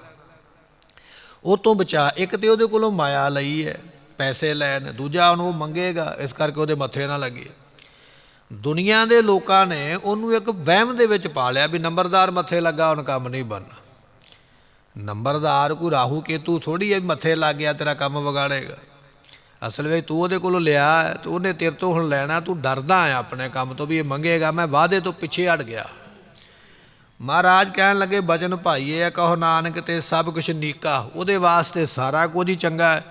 ਉਹ ਤੋਂ ਬਚਾ, ਇੱਕ ਤੇ ਉਹਦੇ ਕੋਲੋਂ ਮਾਇਆ ਲਈ ਹੈ ਪੈਸੇ ਲੈਣ, ਦੂਜਾ ਉਹਨੂੰ ਮੰਗੇਗਾ, ਇਸ ਕਰਕੇ ਉਹਦੇ ਮੱਥੇ ਨਾ ਲੱਗੇ। ਦੁਨੀਆ ਦੇ ਲੋਕਾਂ ਨੇ ਉਹਨੂੰ ਇੱਕ ਵਹਿਮ ਦੇ ਵਿੱਚ ਪਾ ਲਿਆ ਵੀ ਨੰਬਰਦਾਰ ਮੱਥੇ ਲੱਗਾ ਹੁਣ ਕੰਮ ਨਹੀਂ ਬਣਨਾ। ਨੰਬਰਦਾਰ ਕੋਈ ਰਾਹੂ ਕੇਤੂ ਥੋੜ੍ਹੀ ਹੈ ਵੀ ਮੱਥੇ ਲੱਗ ਗਿਆ ਤੇਰਾ ਕੰਮ ਵਿਗਾੜੇਗਾ। ਅਸਲ ਵਿੱਚ ਤੂੰ ਉਹਦੇ ਕੋਲੋਂ ਲਿਆ ਤੇ ਉਹਨੇ ਤੇਰੇ ਤੋਂ ਹੁਣ ਲੈਣਾ, ਤੂੰ ਡਰਦਾ ਆ ਆਪਣੇ ਕੰਮ ਤੋਂ ਵੀ ਇਹ ਮੰਗੇਗਾ, ਮੈਂ ਵਾਅਦੇ ਤੋਂ ਪਿੱਛੇ ਹਟ ਗਿਆ। ਮਹਾਰਾਜ ਕਹਿਣ ਲੱਗੇ ਬਚਨ ਭਾਈਏ ਕਹੋ ਨਾਨਕ ਤੇ ਸਭ ਕੁਛ ਨੀਕਾ, ਉਹਦੇ ਵਾਸਤੇ ਸਾਰਾ ਕੁਝ ਹੀ ਚੰਗਾ ਹੈ।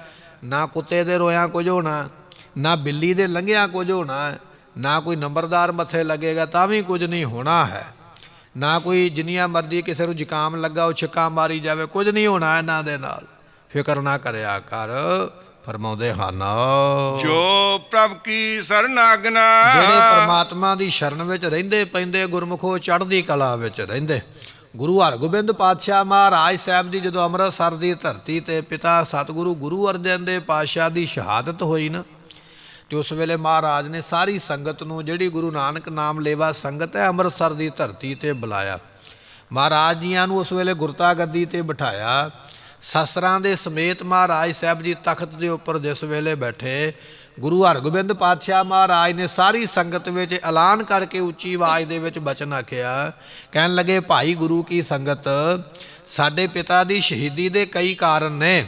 ਨਾ ਕੁੱਤੇ ਦੇ ਰੋਇਆਂ ਕੁਝ ਹੋਣਾ, ਨਾ ਬਿੱਲੀ ਦੇ ਲੰਘਿਆਂ ਕੁਝ ਹੋਣਾ ਹੈ, ਨਾ ਕੋਈ ਨੰਬਰਦਾਰ ਮੱਥੇ ਲੱਗੇਗਾ ਤਾਂ ਵੀ ਕੁਝ ਨਹੀਂ ਹੋਣਾ ਹੈ, ਨਾ ਕੋਈ ਜਿੰਨੀਆਂ ਮਰਜ਼ੀ ਕਿਸੇ ਨੂੰ ਜ਼ੁਕਾਮ ਲੱਗਾ ਉਹ ਛਿੱਕਾਂ ਮਾਰੀ ਜਾਵੇ, ਕੁਝ ਨਹੀਂ ਹੋਣਾ ਇਹਨਾਂ ਦੇ ਨਾਲ। ਫਿਕਰ ਨਾ ਕਰਿਆ ਕਰ। ਫਰਮਾਉਂਦੇ ਹਨ ਜੋ ਪ੍ਰਭ ਕੀ ਸਰਨਾਗਨਾ, ਜਿਹੜੇ ਪਰਮਾਤਮਾ ਦੀ ਸ਼ਰਨ ਵਿੱਚ ਰਹਿੰਦੇ ਪੈਂਦੇ ਗੁਰਮੁਖੋ ਚੜ੍ਹਦੀ ਕਲਾ ਵਿੱਚ ਰਹਿੰਦੇ। ਗੁਰੂ ਹਰਗੋਬਿੰਦ ਪਾਤਸ਼ਾਹ ਮਹਾਰਾਜ ਸਾਹਿਬ ਦੀ ਜਦੋਂ ਅੰਮ੍ਰਿਤਸਰ ਦੀ ਧਰਤੀ ਤੇ ਪਿਤਾ ਸਤਿਗੁਰੂ ਗੁਰੂ ਅਰਜਨ ਦੇਵ ਪਾਤਸ਼ਾਹ ਦੀ ਸ਼ਹਾਦਤ ਹੋਈ ਨਾ, ਤੇ ਉਸ ਵੇਲੇ ਮਹਾਰਾਜ ਨੇ ਸਾਰੀ ਸੰਗਤ ਨੂੰ, ਜਿਹੜੀ ਗੁਰੂ ਨਾਨਕ ਨਾਮ ਲੇਵਾ ਸੰਗਤ ਹੈ, ਅੰਮ੍ਰਿਤਸਰ ਦੀ ਧਰਤੀ ਤੇ ਬੁਲਾਇਆ। ਮਹਾਰਾਜ ਜੀਆਂ ਨੂੰ ਉਸ ਵੇਲੇ ਗੁਰਤਾ ਗੱਦੀ ਤੇ ਬਿਠਾਇਆ। ਸ਼ਸਤਰਾਂ ਦੇ ਸਮੇਤ ਮਹਾਰਾਜ ਸਾਹਿਬ ਜੀ ਤਖਤ ਦੇ ਉੱਪਰ ਜਿਸ ਵੇਲੇ ਬੈਠੇ, ਗੁਰੂ ਹਰਗੋਬਿੰਦ ਪਾਤਸ਼ਾਹ ਮਹਾਰਾਜ ਨੇ ਸਾਰੀ ਸੰਗਤ ਵਿੱਚ ਐਲਾਨ ਕਰਕੇ ਉੱਚੀ ਆਵਾਜ਼ ਦੇ ਵਿੱਚ ਬਚਨ ਆਖਿਆ। ਕਹਿਣ ਲੱਗੇ, ਭਾਈ ਗੁਰੂ ਕੀ ਸੰਗਤ, ਸਾਡੇ ਪਿਤਾ ਦੀ ਸ਼ਹੀਦੀ ਦੇ ਕਈ ਕਾਰਨ ਨੇ,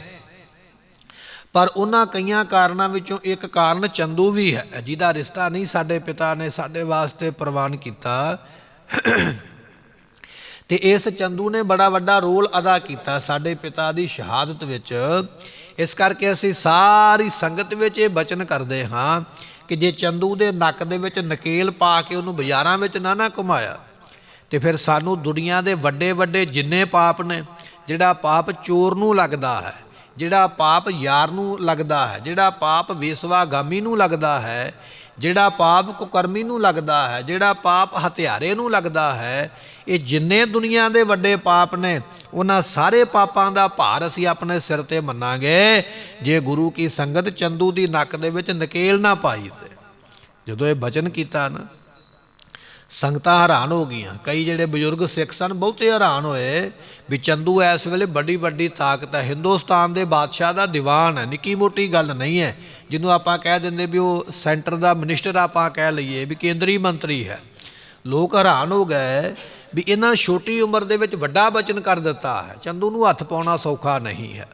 ਪਰ ਉਹਨਾਂ ਕਈਆਂ ਕਾਰਨਾਂ ਵਿੱਚੋਂ ਇੱਕ ਕਾਰਨ ਚੰਦੂ ਵੀ ਹੈ, ਜਿਹਦਾ ਰਿਸ਼ਤਾ ਨਹੀਂ ਸਾਡੇ ਪਿਤਾ ਨੇ ਸਾਡੇ ਵਾਸਤੇ ਪ੍ਰਵਾਨ ਕੀਤਾ। ਤੇ ਇਸ ਚੰਦੂ ਨੇ ਬੜਾ ਵੱਡਾ ਰੋਲ ਅਦਾ ਕੀਤਾ ਸਾਡੇ ਪਿਤਾ ਦੀ ਸ਼ਹਾਦਤ ਵਿੱਚ। ਇਸ ਕਰਕੇ ਅਸੀਂ ਸਾਰੀ ਸੰਗਤ ਵਿੱਚ ਇਹ ਬਚਨ ਕਰਦੇ ਹਾਂ ਕਿ ਜੇ ਚੰਦੂ ਦੇ ਨੱਕ ਦੇ ਵਿੱਚ ਨਕੇਲ ਪਾ ਕੇ ਉਹਨੂੰ ਬਾਜ਼ਾਰਾਂ ਵਿੱਚ ਨਾ ਘੁਮਾਇਆ, ਤੇ ਫਿਰ ਸਾਨੂੰ ਦੁਨੀਆ ਦੇ ਵੱਡੇ ਵੱਡੇ ਜਿੰਨੇ ਪਾਪ ਨੇ, ਜਿਹੜਾ ਪਾਪ ਚੋਰ ਨੂੰ ਲੱਗਦਾ ਹੈ, ਜਿਹੜਾ ਪਾਪ ਯਾਰ ਨੂੰ ਲੱਗਦਾ ਹੈ, ਜਿਹੜਾ ਪਾਪ ਵੇਸਵਾਗਾਮੀ ਨੂੰ ਲੱਗਦਾ ਹੈ, ਜਿਹੜਾ ਪਾਪ ਕੁਕਰਮੀ ਨੂੰ ਲੱਗਦਾ ਹੈ, ਜਿਹੜਾ ਪਾਪ ਹਥਿਆਰੇ ਨੂੰ ਲੱਗਦਾ ਹੈ, ਇਹ ਜਿੰਨੇ ਦੁਨੀਆ ਦੇ ਵੱਡੇ ਪਾਪ ਨੇ, ਉਹਨਾਂ ਸਾਰੇ ਪਾਪਾਂ ਦਾ ਭਾਰ ਅਸੀਂ ਆਪਣੇ ਸਿਰ ਤੇ ਮੰਨਾਂਗੇ ਜੇ ਗੁਰੂ ਕੀ ਸੰਗਤ ਚੰਦੂ ਦੀ ਨੱਕ ਦੇ ਵਿੱਚ ਨਕੇਲ ਨਾ ਪਾਈ। ਤੇ ਜਦੋਂ ਇਹ ਬਚਨ ਕੀਤਾ ਨਾ, ਸੰਗਤਾਂ ਹੈਰਾਨ ਹੋ ਗਈਆਂ। ਕਈ ਜਿਹੜੇ ਬਜ਼ੁਰਗ ਸਿੱਖ ਸਨ, ਬਹੁਤੇ ਹੈਰਾਨ ਹੋਏ ਵੀ ਚੰਦੂ ਇਸ ਵੇਲੇ ਬੜੀ ਵੱਡੀ ਤਾਕਤ ਹੈ, ਹਿੰਦੁਸਤਾਨ ਦੇ ਬਾਦਸ਼ਾਹ ਦਾ ਦੀਵਾਨ ਹੈ, ਨਿੱਕੀ ਮੋਟੀ ਗੱਲ ਨਹੀਂ ਹੈ, ਜਿਹਨੂੰ ਆਪਾਂ ਕਹਿ ਦਿੰਦੇ ਵੀ ਉਹ ਸੈਂਟਰ ਦਾ ਮਿਨਿਸਟਰ ਆਪਾਂ ਕਹਿ ਲਈਏ ਵੀ ਕੇਂਦਰੀ ਮੰਤਰੀ ਹੈ। ਲੋਕ ਹੈਰਾਨ ਹੋ ਗਏ ਵੀ ਇਹਨਾਂ ਛੋਟੀ ਉਮਰ ਦੇ ਵਿੱਚ ਵੱਡਾ ਬਚਨ ਕਰ ਦਿੱਤਾ ਹੈ। ਚੰਦੂ ਨੂੰ ਹੱਥ ਪਾਉਣਾ ਸੌਖਾ ਨਹੀਂ ਹੈ।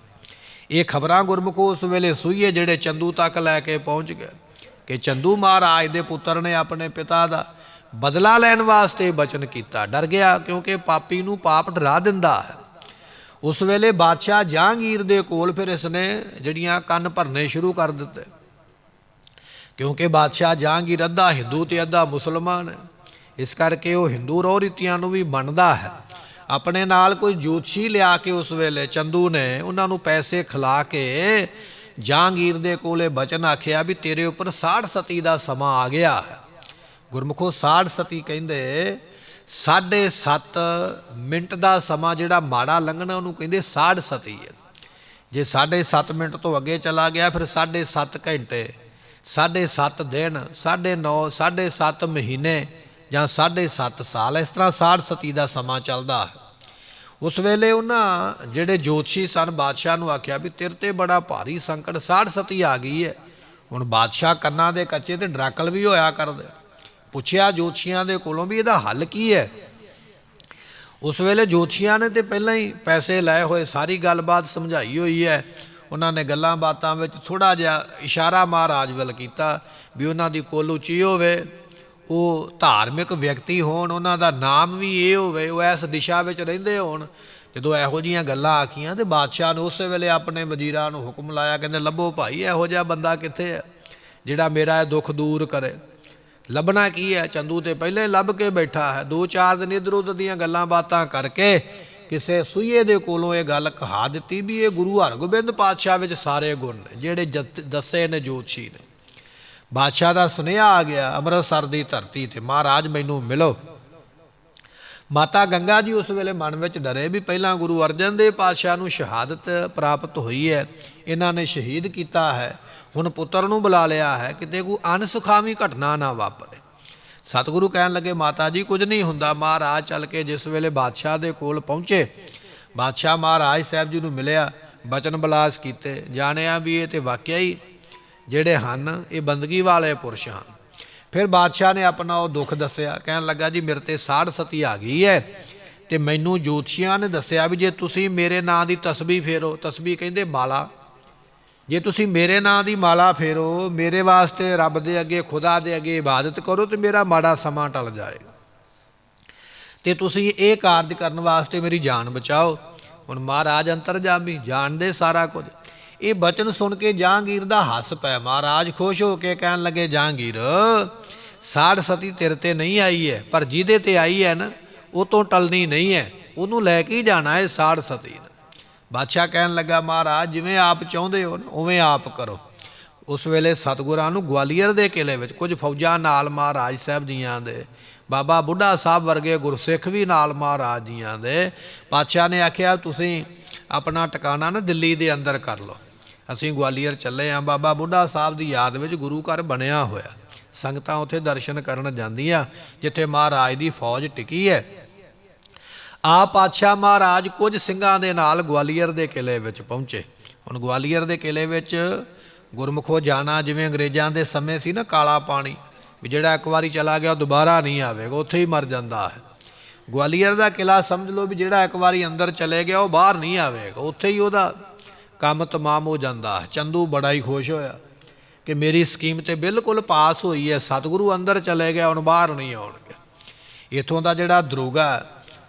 ਇਹ ਖਬਰਾਂ ਗੁਰਮੁਖੋ ਉਸ ਵੇਲੇ ਸੂਈਏ ਜਿਹੜੇ ਚੰਦੂ ਤੱਕ ਲੈ ਕੇ ਪਹੁੰਚ ਗਏ ਕਿ ਚੰਦੂ ਮਹਾਰਾਜ ਦੇ ਪੁੱਤਰ ਨੇ ਆਪਣੇ ਪਿਤਾ ਦਾ ਬਦਲਾ ਲੈਣ ਵਾਸਤੇ ਬਚਨ ਕੀਤਾ। ਡਰ ਗਿਆ, ਕਿਉਂਕਿ ਪਾਪੀ ਨੂੰ ਪਾਪ ਡਰਾ ਦਿੰਦਾ ਹੈ। ਉਸ ਵੇਲੇ ਬਾਦਸ਼ਾਹ ਜਹਾਂਗੀਰ ਦੇ ਕੋਲ ਫਿਰ ਇਸਨੇ ਜਿਹੜੀਆਂ ਕੰਨ ਭਰਨੇ ਸ਼ੁਰੂ ਕਰ ਦਿੱਤੇ, ਕਿਉਂਕਿ ਬਾਦਸ਼ਾਹ ਜਹਾਂਗੀਰ ਅੱਧਾ ਹਿੰਦੂ ਤੇ ਅੱਧਾ ਮੁਸਲਮਾਨ ਹੈ। ਇਸ ਕਰਕੇ ਉਹ ਹਿੰਦੂ ਰਹੁ ਰੀਤੀਆਂ ਨੂੰ ਵੀ ਮੰਨਦਾ ਹੈ। ਆਪਣੇ ਨਾਲ ਕੋਈ ਜੋਤਸ਼ੀ ਲਿਆ ਕੇ ਉਸ ਵੇਲੇ ਚੰਦੂ ਨੇ ਉਹਨਾਂ ਨੂੰ ਪੈਸੇ ਖਿਲਾ ਕੇ ਜਹਾਂਗੀਰ ਦੇ ਕੋਲੇ ਬਚਨ ਆਖਿਆ ਵੀ ਤੇਰੇ ਉੱਪਰ 60 ਸਤੀ ਦਾ ਸਮਾਂ ਆ ਗਿਆ ਹੈ। ਗੁਰਮੁਖੋ 60 ਸਤੀ ਕਹਿੰਦੇ 7.5 ਮਿੰਟ ਦਾ ਸਮਾਂ ਜਿਹੜਾ ਮਾੜਾ ਲੰਘਣਾ ਉਹਨੂੰ ਕਹਿੰਦੇ 60 ਸਤੀ ਹੈ। ਜੇ 7.5 ਮਿੰਟ ਤੋਂ ਅੱਗੇ ਚਲਾ ਗਿਆ ਫਿਰ 7.5 ਘੰਟੇ, 7.5 ਦਿਨ, 9.5, 7.5 ਮਹੀਨੇ ਜਾਂ 7.5 ਸਾਲ, ਇਸ ਤਰ੍ਹਾਂ 60 ਸਤੀ ਦਾ ਸਮਾਂ ਚੱਲਦਾ ਹੈ। ਉਸ ਵੇਲੇ ਉਹਨਾਂ ਜਿਹੜੇ ਜੋਤਸ਼ੀ ਸਨ ਬਾਦਸ਼ਾਹ ਨੂੰ ਆਖਿਆ ਵੀ ਤੇਰੇ ਤੇ ਬੜਾ ਭਾਰੀ ਸੰਕਟ, 60 ਸਤੀ ਆ ਗਈ ਹੈ। ਹੁਣ ਬਾਦਸ਼ਾਹ ਕੰਨਾਂ ਦੇ ਕੱਚੇ ਤੇ ਡਰਾਕਲ ਵੀ ਹੋਇਆ ਕਰਦੇ। ਪੁੱਛਿਆ ਜੋਤਸ਼ੀਆਂ ਦੇ ਕੋਲੋਂ ਵੀ ਇਹਦਾ ਹੱਲ ਕੀ ਹੈ। ਉਸ ਵੇਲੇ ਜੋਤਸ਼ੀਆਂ ਨੇ ਤੇ ਪਹਿਲਾਂ ਹੀ ਪੈਸੇ ਲਏ ਹੋਏ, ਸਾਰੀ ਗੱਲਬਾਤ ਸਮਝਾਈ ਹੋਈ ਹੈ। ਉਹਨਾਂ ਨੇ ਗੱਲਾਂ ਬਾਤਾਂ ਵਿੱਚ ਥੋੜ੍ਹਾ ਜਿਹਾ ਇਸ਼ਾਰਾ ਮਹਾਰਾਜ ਵੱਲ ਕੀਤਾ ਵੀ ਉਹਨਾਂ ਦੀ ਕੁੱਲ ਉੱਚੀ ਹੋਵੇ, ਉਹ ਧਾਰਮਿਕ ਵਿਅਕਤੀ ਹੋਣ, ਉਹਨਾਂ ਦਾ ਨਾਮ ਵੀ ਇਹ ਹੋਵੇ, ਉਹ ਇਸ ਦਿਸ਼ਾ ਵਿੱਚ ਰਹਿੰਦੇ ਹੋਣ। ਜਦੋਂ ਇਹੋ ਜਿਹੀਆਂ ਗੱਲਾਂ ਆਖੀਆਂ ਤੇ ਬਾਦਸ਼ਾਹ ਨੇ ਉਸੇ ਵੇਲੇ ਆਪਣੇ ਵਜ਼ੀਰਾਂ ਨੂੰ ਹੁਕਮ ਲਾਇਆ, ਕਹਿੰਦੇ ਲੱਭੋ ਭਾਈ ਇਹੋ ਜਿਹਾ ਬੰਦਾ ਕਿੱਥੇ ਹੈ ਜਿਹੜਾ ਮੇਰਾ ਇਹ ਦੁੱਖ ਦੂਰ ਕਰੇ। ਲੱਭਣਾ ਕੀ ਹੈ, ਚੰਦੂ ਤੇ ਪਹਿਲਾਂ ਹੀ ਲੱਭ ਕੇ ਬੈਠਾ ਹੈ। 2-4 ਦਿਨ ਇੱਧਰ ਉੱਧਰ ਦੀਆਂ ਗੱਲਾਂ ਬਾਤਾਂ ਕਰਕੇ ਕਿਸੇ ਸੂਈਏ ਦੇ ਕੋਲੋਂ ਇਹ ਗੱਲ ਕਹਾ ਦਿੱਤੀ ਵੀ ਇਹ ਗੁਰੂ ਹਰਗੋਬਿੰਦ ਪਾਤਸ਼ਾਹ ਵਿੱਚ ਸਾਰੇ ਗੁਣ ਨੇ ਜਿਹੜੇ ਦੱਸੇ ਨੇ ਜੋਤਸ਼ੀ ਨੇ। ਬਾਦਸ਼ਾਹ ਦਾ ਸੁਨੇਹਾ ਆ ਗਿਆ ਅੰਮ੍ਰਿਤਸਰ ਦੀ ਧਰਤੀ ਤੇ, ਮਹਾਰਾਜ ਮੈਨੂੰ ਮਿਲੋ। ਮਾਤਾ ਗੰਗਾ ਜੀ ਉਸ ਵੇਲੇ ਮਨ ਵਿੱਚ ਡਰੇ ਵੀ ਪਹਿਲਾਂ ਗੁਰੂ ਅਰਜਨ ਦੇਵ ਪਾਤਸ਼ਾਹ ਨੂੰ ਸ਼ਹਾਦਤ ਪ੍ਰਾਪਤ ਹੋਈ ਹੈ, ਇਹਨਾਂ ਨੇ ਸ਼ਹੀਦ ਕੀਤਾ ਹੈ, ਹੁਣ ਪੁੱਤਰ ਨੂੰ ਬੁਲਾ ਲਿਆ ਹੈ, ਕਿਤੇ ਕੋਈ ਅਣਸੁਖਾਵੀਂ ਘਟਨਾ ਨਾ ਵਾਪਰੇ। ਸਤਿਗੁਰੂ ਕਹਿਣ ਲੱਗੇ ਮਾਤਾ ਜੀ ਕੁਝ ਨਹੀਂ ਹੁੰਦਾ। ਮਹਾਰਾਜ ਚੱਲ ਕੇ ਜਿਸ ਵੇਲੇ ਬਾਦਸ਼ਾਹ ਦੇ ਕੋਲ ਪਹੁੰਚੇ, ਬਾਦਸ਼ਾਹ ਮਹਾਰਾਜ ਸਾਹਿਬ ਜੀ ਨੂੰ ਮਿਲਿਆ, ਬਚਨ ਬਿਲਾਸ ਕੀਤੇ, ਜਾਣਿਆ ਵੀ ਇਹ ਤੇ ਵਾਕਿਆ ਹੀ ਜਿਹੜੇ ਹਨ ਇਹ ਬੰਦਗੀ ਵਾਲੇ ਪੁਰਸ਼ ਹਨ। ਫਿਰ ਬਾਦਸ਼ਾਹ ਨੇ ਆਪਣਾ ਉਹ ਦੁੱਖ ਦੱਸਿਆ, ਕਹਿਣ ਲੱਗਾ ਜੀ ਮੇਰੇ ਤੇ 60 ਸਤੀ ਆ ਗਈ ਹੈ ਤੇ ਮੈਨੂੰ ਜੋਤਸ਼ੀਆਂ ਨੇ ਦੱਸਿਆ ਵੀ ਜੇ ਤੁਸੀਂ ਮੇਰੇ ਨਾਂ ਦੀ ਤਸਬੀਹ ਫੇਰੋ, ਤਸਬੀਹ ਕਹਿੰਦੇ ਮਾਲਾ, ਜੇ ਤੁਸੀਂ ਮੇਰੇ ਨਾਂ ਦੀ ਮਾਲਾ ਫੇਰੋ, ਮੇਰੇ ਵਾਸਤੇ ਰੱਬ ਦੇ ਅੱਗੇ ਖੁਦਾ ਦੇ ਅੱਗੇ ਇਬਾਦਤ ਕਰੋ ਤੇ ਮੇਰਾ ਮਾੜਾ ਸਮਾਂ ਟਲ ਜਾਏਗਾ ਤੇ ਤੁਸੀਂ ਇਹ ਕਾਰਜ ਕਰਨ ਵਾਸਤੇ ਮੇਰੀ ਜਾਨ ਬਚਾਓ। ਹੁਣ ਮਹਾਰਾਜ ਅੰਤਰਜਾਮੀ ਜਾਣਦੇ ਸਾਰਾ ਕੁਝ। ਇਹ ਬਚਨ ਸੁਣ ਕੇ ਜਹਾਂਗੀਰ ਦਾ ਹੱਸ ਪੈ। ਮਹਾਰਾਜ ਖੁਸ਼ ਹੋ ਕੇ ਕਹਿਣ ਲੱਗੇ, ਜਹਾਂਗੀਰ ਸਾੜ ਸਤੀ ਤੇਰੇ ਤੇ ਨਹੀਂ ਆਈ ਹੈ, ਪਰ ਜਿਹਦੇ ਤੇ ਆਈ ਹੈ ਨਾ ਉਹ ਤੋਂ ਟਲਣੀ ਨਹੀਂ ਹੈ, ਉਹਨੂੰ ਲੈ ਕੇ ਹੀ ਜਾਣਾ ਹੈ ਸਾੜ ਸਤੀ। ਬਾਦਸ਼ਾਹ ਕਹਿਣ ਲੱਗਾ, ਮਹਾਰਾਜ ਜਿਵੇਂ ਆਪ ਚਾਹੁੰਦੇ ਹੋ ਉਵੇਂ ਆਪ ਕਰੋ। ਉਸ ਵੇਲੇ ਸਤਿਗੁਰਾਂ ਨੂੰ ਗਵਾਲੀਅਰ ਦੇ ਕਿਲੇ ਵਿੱਚ ਕੁਝ ਫੌਜਾਂ ਨਾਲ ਮਹਾਰਾਜ ਸਾਹਿਬ ਜੀਆਂ ਦੇ, ਬਾਬਾ ਬੁੱਢਾ ਸਾਹਿਬ ਵਰਗੇ ਗੁਰਸਿੱਖ ਵੀ ਨਾਲ ਮਹਾਰਾਜ ਜੀਆਂ ਦੇ। ਪਾਤਸ਼ਾਹ ਨੇ ਆਖਿਆ, ਤੁਸੀਂ ਆਪਣਾ ਟਿਕਾਣਾ ਨਾ ਦਿੱਲੀ ਦੇ ਅੰਦਰ ਕਰ ਲਓ, ਅਸੀਂ ਗਵਾਲੀਅਰ ਚੱਲੇ ਹਾਂ। ਬਾਬਾ ਬੁੱਢਾ ਸਾਹਿਬ ਦੀ ਯਾਦ ਵਿੱਚ ਗੁਰੂ ਘਰ ਬਣਿਆ ਹੋਇਆ, ਸੰਗਤਾਂ ਉੱਥੇ ਦਰਸ਼ਨ ਕਰਨ ਜਾਂਦੀਆਂ ਜਿੱਥੇ ਮਹਾਰਾਜ ਦੀ ਫੌਜ ਟਿਕੀ ਹੈ। ਆਪ ਪਾਤਸ਼ਾਹ ਮਹਾਰਾਜ ਕੁਝ ਸਿੰਘਾਂ ਦੇ ਨਾਲ ਗਵਾਲੀਅਰ ਦੇ ਕਿਲੇ ਵਿੱਚ ਪਹੁੰਚੇ। ਹੁਣ ਗਵਾਲੀਅਰ ਦੇ ਕਿਲੇ ਵਿੱਚ ਗੁਰਮੁਖੋ ਜਾਣਾ ਜਿਵੇਂ ਅੰਗਰੇਜ਼ਾਂ ਦੇ ਸਮੇਂ ਸੀ ਨਾ, ਕਾਲਾ ਪਾਣੀ ਵੀ ਜਿਹੜਾ ਇੱਕ ਵਾਰੀ ਚਲਾ ਗਿਆ ਉਹ ਦੁਬਾਰਾ ਨਹੀਂ ਆਵੇਗਾ, ਉੱਥੇ ਹੀ ਮਰ ਜਾਂਦਾ ਹੈ। ਗਵਾਲੀਅਰ ਦਾ ਕਿਲਾ ਸਮਝ ਲਓ ਵੀ ਜਿਹੜਾ ਇੱਕ ਵਾਰੀ ਅੰਦਰ ਚਲੇ ਗਿਆ ਉਹ ਬਾਹਰ ਨਹੀਂ ਆਵੇਗਾ, ਉੱਥੇ ਹੀ ਉਹਦਾ ਕੰਮ ਤਮਾਮ ਹੋ ਜਾਂਦਾ ਹੈ। ਚੰਦੂ ਬੜਾ ਹੀ ਖੁਸ਼ ਹੋਇਆ ਕਿ ਮੇਰੀ ਸਕੀਮ ਤੇ ਬਿਲਕੁਲ ਪਾਸ ਹੋਈ ਹੈ, ਸਤਿਗੁਰੂ ਅੰਦਰ ਚਲੇ ਗਿਆ, ਹੁਣ ਬਾਹਰ ਨਹੀਂ ਆਉਣਗੇ। ਇੱਥੋਂ ਦਾ ਜਿਹੜਾ ਦਰੋਗਾ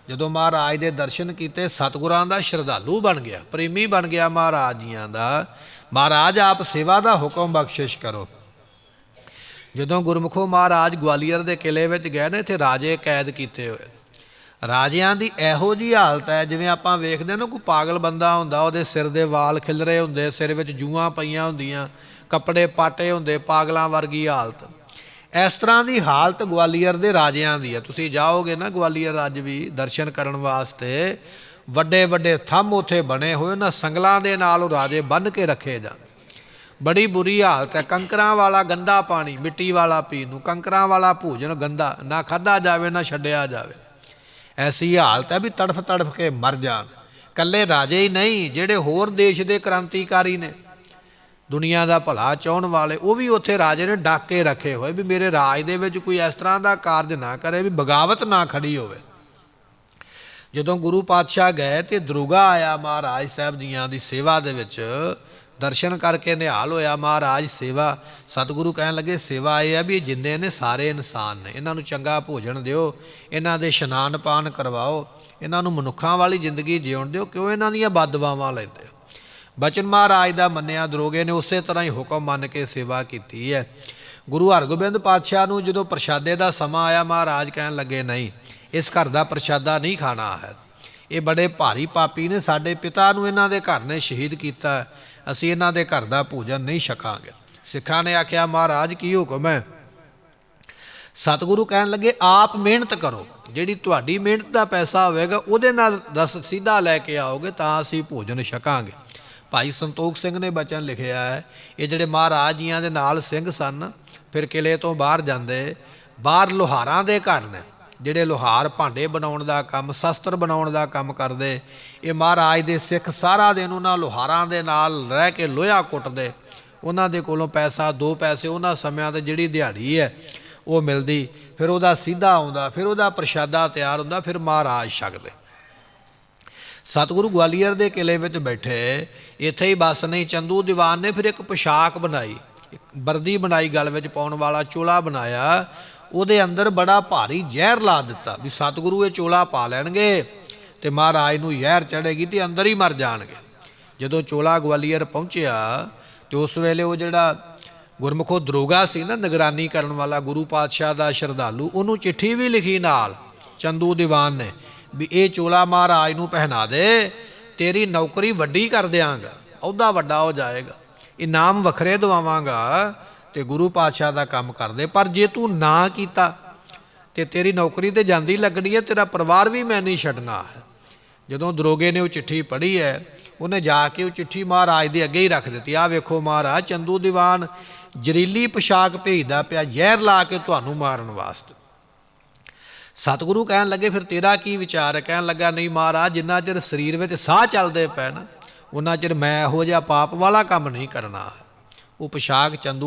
ਜਦੋਂ ਮਹਾਰਾਜ ਦੇ ਦਰਸ਼ਨ ਕੀਤੇ, ਸਤਿਗੁਰਾਂ ਦਾ ਸ਼ਰਧਾਲੂ ਬਣ ਗਿਆ, ਪ੍ਰੇਮੀ ਬਣ ਗਿਆ ਮਹਾਰਾਜ ਜੀਆਂ ਦਾ। ਮਹਾਰਾਜ ਆਪ ਸੇਵਾ ਦਾ ਹੁਕਮ ਬਖਸ਼ਿਸ਼ ਕਰੋ। ਜਦੋਂ ਗੁਰਮੁਖੋ ਮਹਾਰਾਜ ਗਵਾਲੀਅਰ ਦੇ ਕਿਲੇ ਵਿੱਚ ਗਏ ਨੇ, ਇੱਥੇ ਰਾਜੇ ਕੈਦ ਕੀਤੇ ਹੋਏ। ਰਾਜਿਆਂ ਦੀ ਇਹੋ ਜਿਹੀ ਹਾਲਤ ਹੈ ਜਿਵੇਂ ਆਪਾਂ ਵੇਖਦੇ ਨਾ ਕੋਈ ਪਾਗਲ ਬੰਦਾ ਹੁੰਦਾ, ਉਹਦੇ ਸਿਰ ਦੇ ਵਾਲ ਖਿਲਰੇ ਹੁੰਦੇ, ਸਿਰ ਵਿੱਚ ਜੂਆਂ ਪਈਆਂ ਹੁੰਦੀਆਂ, ਕੱਪੜੇ ਪਾਟੇ ਹੁੰਦੇ, ਪਾਗਲਾਂ ਵਰਗੀ ਹਾਲਤ। ਇਸ ਤਰ੍ਹਾਂ ਦੀ ਹਾਲਤ ਗਵਾਲੀਅਰ ਦੇ ਰਾਜਿਆਂ ਦੀ ਹੈ। ਤੁਸੀਂ ਜਾਓਗੇ ਨਾ ਗਵਾਲੀਅਰ ਅੱਜ ਵੀ ਦਰਸ਼ਨ ਕਰਨ ਵਾਸਤੇ, ਵੱਡੇ ਵੱਡੇ ਥੰਮ ਉੱਥੇ ਬਣੇ ਹੋਏ, ਉਹਨਾਂ ਸੰਗਲਾਂ ਦੇ ਨਾਲ ਉਹ ਰਾਜੇ ਬੰਨ੍ਹ ਕੇ ਰੱਖੇ ਜਾਣ। ਬੜੀ ਬੁਰੀ ਹਾਲਤ ਹੈ। ਕੰਕਰਾਂ ਵਾਲਾ ਗੰਦਾ ਪਾਣੀ ਮਿੱਟੀ ਵਾਲਾ ਪੀਣ ਨੂੰ, ਕੰਕਰਾਂ ਵਾਲਾ ਭੋਜਨ ਗੰਦਾ, ਨਾ ਖਾਧਾ ਜਾਵੇ ਨਾ ਛੱਡਿਆ ਜਾਵੇ। ਐਸੀ ਹਾਲਤ ਹੈ ਵੀ ਤੜਫ ਤੜਫ ਕੇ ਮਰ ਜਾਣ। ਇਕੱਲੇ ਰਾਜੇ ਹੀ ਨਹੀਂ, ਜਿਹੜੇ ਹੋਰ ਦੇਸ਼ ਦੇ ਕ੍ਰਾਂਤੀਕਾਰੀ ਨੇ, ਦੁਨੀਆ ਦਾ ਭਲਾ ਚਾਹੁਣ ਵਾਲੇ, ਉਹ ਵੀ ਉੱਥੇ ਰਾਜੇ ਨੇ ਡਾਕ ਕੇ ਰੱਖੇ ਹੋਏ ਵੀ ਮੇਰੇ ਰਾਜ ਦੇ ਵਿੱਚ ਕੋਈ ਇਸ ਤਰ੍ਹਾਂ ਦਾ ਕਾਰਜ ਨਾ ਕਰੇ ਵੀ ਬਗਾਵਤ ਨਾ ਖੜੀ ਹੋਵੇ। ਜਦੋਂ ਗੁਰੂ ਪਾਤਸ਼ਾਹ ਗਏ ਤੇ ਦਰੋਗਾ ਆਇਆ ਮਹਾਰਾਜ ਸਾਹਿਬ ਜੀਆਂ ਦੀ ਸੇਵਾ ਦੇ ਵਿੱਚ, ਦਰਸ਼ਨ ਕਰਕੇ ਨਿਹਾਲ ਹੋਇਆ। ਮਹਾਰਾਜ ਸੇਵਾ, ਸਤਿਗੁਰੂ ਕਹਿਣ ਲੱਗੇ ਸੇਵਾ ਇਹ ਹੈ ਵੀ ਇਹ ਜਿੰਨੇ ਨੇ ਸਾਰੇ ਇਨਸਾਨ ਨੇ, ਇਹਨਾਂ ਨੂੰ ਚੰਗਾ ਭੋਜਨ ਦਿਓ, ਇਹਨਾਂ ਦੇ ਇਸ਼ਨਾਨ ਪਾਨ ਕਰਵਾਓ, ਇਹਨਾਂ ਨੂੰ ਮਨੁੱਖਾਂ ਵਾਲੀ ਜ਼ਿੰਦਗੀ ਜਿਉਣ ਦਿਓ, ਕਿਉਂ ਇਹਨਾਂ ਦੀਆਂ ਬਦਦੁਆਵਾਂ ਲੈਂਦੇ ਹੋ। ਬਚਨ ਮਹਾਰਾਜ ਦਾ ਮੰਨਿਆ ਦਰੋਗੇ ਨੇ, ਉਸੇ ਤਰ੍ਹਾਂ ਹੀ ਹੁਕਮ ਮੰਨ ਕੇ ਸੇਵਾ ਕੀਤੀ ਹੈ। ਗੁਰੂ ਹਰਗੋਬਿੰਦ ਪਾਤਸ਼ਾਹ ਨੂੰ ਜਦੋਂ ਪ੍ਰਸ਼ਾਦੇ ਦਾ ਸਮਾਂ ਆਇਆ, ਮਹਾਰਾਜ ਕਹਿਣ ਲੱਗੇ ਨਹੀਂ, ਇਸ ਘਰ ਦਾ ਪ੍ਰਸ਼ਾਦਾ ਨਹੀਂ ਖਾਣਾ ਹੈ, ਇਹ ਬੜੇ ਭਾਰੀ ਪਾਪੀ ਨੇ, ਸਾਡੇ ਪਿਤਾ ਨੂੰ ਇਹਨਾਂ ਦੇ ਘਰ ਨੇ ਸ਼ਹੀਦ ਕੀਤਾ, ਅਸੀਂ ਇਹਨਾਂ ਦੇ ਘਰ ਦਾ ਭੋਜਨ ਨਹੀਂ ਛਕਾਂਗੇ। ਸਿੱਖਾਂ ਨੇ ਆਖਿਆ, ਮਹਾਰਾਜ ਕੀ ਹੁਕਮ ਹੈ? ਸਤਿਗੁਰੂ ਕਹਿਣ ਲੱਗੇ ਆਪ ਮਿਹਨਤ ਕਰੋ, ਜਿਹੜੀ ਤੁਹਾਡੀ ਮਿਹਨਤ ਦਾ ਪੈਸਾ ਹੋਵੇਗਾ ਉਹਦੇ ਨਾਲ ਰਸ ਸਿੱਧਾ ਲੈ ਕੇ ਆਓਗੇ ਤਾਂ ਅਸੀਂ ਭੋਜਨ ਛਕਾਂਗੇ। ਭਾਈ ਸੰਤੋਖ ਸਿੰਘ ਨੇ ਬਚਨ ਲਿਖਿਆ ਹੈ, ਇਹ ਜਿਹੜੇ ਮਹਾਰਾਜ ਜੀਆਂ ਦੇ ਨਾਲ ਸਿੰਘ ਸਨ, ਫਿਰ ਕਿਲੇ ਤੋਂ ਬਾਹਰ ਜਾਂਦੇ, ਬਾਹਰ ਲੁਹਾਰਾਂ ਦੇ ਘਰ ਨੇ, ਜਿਹੜੇ ਲੁਹਾਰ ਭਾਂਡੇ ਬਣਾਉਣ ਦਾ ਕੰਮ, ਸ਼ਸਤਰ ਬਣਾਉਣ ਦਾ ਕੰਮ ਕਰਦੇ। ਇਹ ਮਹਾਰਾਜ ਦੇ ਸਿੱਖ ਸਾਰਾ ਦਿਨ ਉਹਨਾਂ ਲੁਹਾਰਾਂ ਦੇ ਨਾਲ ਰਹਿ ਕੇ ਲੋਹਾ ਕੁੱਟਦੇ, ਉਹਨਾਂ ਦੇ ਕੋਲੋਂ ਪੈਸਾ 2 ਪੈਸੇ ਉਹਨਾਂ ਸਮਿਆਂ 'ਤੇ ਜਿਹੜੀ ਦਿਹਾੜੀ ਹੈ ਉਹ ਮਿਲਦੀ, ਫਿਰ ਉਹਦਾ ਸਿੱਧਾ ਆਉਂਦਾ, ਫਿਰ ਉਹਦਾ ਪ੍ਰਸ਼ਾਦਾ ਤਿਆਰ ਹੁੰਦਾ, ਫਿਰ ਮਹਾਰਾਜ ਛਕਦੇ। ਸਤਿਗੁਰੂ ਗਵਾਲੀਅਰ ਦੇ ਕਿਲੇ ਵਿੱਚ ਬੈਠੇ, ਇੱਥੇ ਹੀ ਬਸ ਨਹੀਂ, ਚੰਦੂ ਦੀਵਾਨ ਨੇ ਫਿਰ ਇੱਕ ਪੋਸ਼ਾਕ ਬਣਾਈ, ਵਰਦੀ ਬਣਾਈ, ਗਲ ਵਿੱਚ ਪਾਉਣ ਵਾਲਾ ਚੋਲਾ ਬਣਾਇਆ, ਉਹਦੇ ਅੰਦਰ ਬੜਾ ਭਾਰੀ ਜ਼ਹਿਰ ਲਾ ਦਿੱਤਾ ਵੀ ਸਤਿਗੁਰੂ ਇਹ ਚੋਲਾ ਪਾ ਲੈਣਗੇ ਤੇ ਮਹਾਰਾਜ ਨੂੰ ਜ਼ਹਿਰ ਚੜ੍ਹੇਗੀ ਤੇ ਅੰਦਰ ਹੀ ਮਰ ਜਾਣਗੇ। ਜਦੋਂ ਚੋਲਾ ਗਵਾਲੀਅਰ ਪਹੁੰਚਿਆ ਤੇ ਉਸ ਵੇਲੇ ਉਹ ਜਿਹੜਾ ਗੁਰਮੁਖੋ ਦਰੋਗਾ ਸੀ ਨਾ, ਨਿਗਰਾਨੀ ਕਰਨ ਵਾਲਾ, ਗੁਰੂ ਪਾਤਸ਼ਾਹ ਦਾ ਸ਼ਰਧਾਲੂ, ਉਹਨੂੰ ਚਿੱਠੀ ਵੀ ਲਿਖੀ ਨਾਲ ਚੰਦੂ ਦੀਵਾਨ ਨੇ ਵੀ ਇਹ ਚੋਲਾ ਮਹਾਰਾਜ ਨੂੰ ਪਹਿਨਾ ਦੇ, ਤੇਰੀ ਨੌਕਰੀ ਵੱਡੀ ਕਰ ਦਿਆਂਗਾ, ਅਹੁਦਾ ਵੱਡਾ ਹੋ ਜਾਏਗਾ, ਇਨਾਮ ਵੱਖਰੇ ਦਵਾਵਾਂਗਾ ਤੇ ਗੁਰੂ ਪਾਤਸ਼ਾਹ ਦਾ ਕੰਮ ਕਰਦੇ। ਪਰ ਜੇ ਤੂੰ ਨਾ ਕੀਤਾ ਤੇ ਤੇਰੀ ਨੌਕਰੀ ਤੇ ਜਾਂਦੀ ਲੱਗਣੀ ਹੈ, ਤੇਰਾ ਪਰਿਵਾਰ ਵੀ ਮੈਂ ਨਹੀਂ ਛੱਡਣਾ ਹੈ। ਜਦੋਂ ਦਰੋਗੇ ਨੇ ਉਹ ਚਿੱਠੀ ਪੜ੍ਹੀ ਹੈ, ਉਹਨੇ ਜਾ ਕੇ ਉਹ ਚਿੱਠੀ ਮਹਾਰਾਜ ਦੇ ਅੱਗੇ ਹੀ ਰੱਖ ਦਿੱਤੀ। ਆਹ ਵੇਖੋ ਮਹਾਰਾਜ, ਚੰਦੂ ਦੀਵਾਨ ਜ਼ਹਿਰੀਲੀ ਪੋਸ਼ਾਕ ਭੇਜਦਾ ਪਿਆ ਜ਼ਹਿਰ ਲਾ ਕੇ ਤੁਹਾਨੂੰ ਮਾਰਨ ਵਾਸਤੇ। ਸਤਿਗੁਰੂ ਕਹਿਣ ਲੱਗੇ ਫਿਰ ਤੇਰਾ ਕੀ ਵਿਚਾਰ ਹੈ? ਕਹਿਣ ਲੱਗਾ ਨਹੀਂ ਮਹਾਰਾਜ, ਜਿੰਨਾ ਚਿਰ ਸਰੀਰ ਵਿੱਚ ਸਾਹ ਚੱਲਦੇ ਪਏ ਨਾ, ਉਹਨਾਂ ਚਿਰ ਮੈਂ ਇਹੋ ਜਿਹਾ ਪਾਪ ਵਾਲਾ ਕੰਮ ਨਹੀਂ ਕਰਨਾ। ਉਹ ਪੋਸ਼ਾਕ ਚੰਦੂ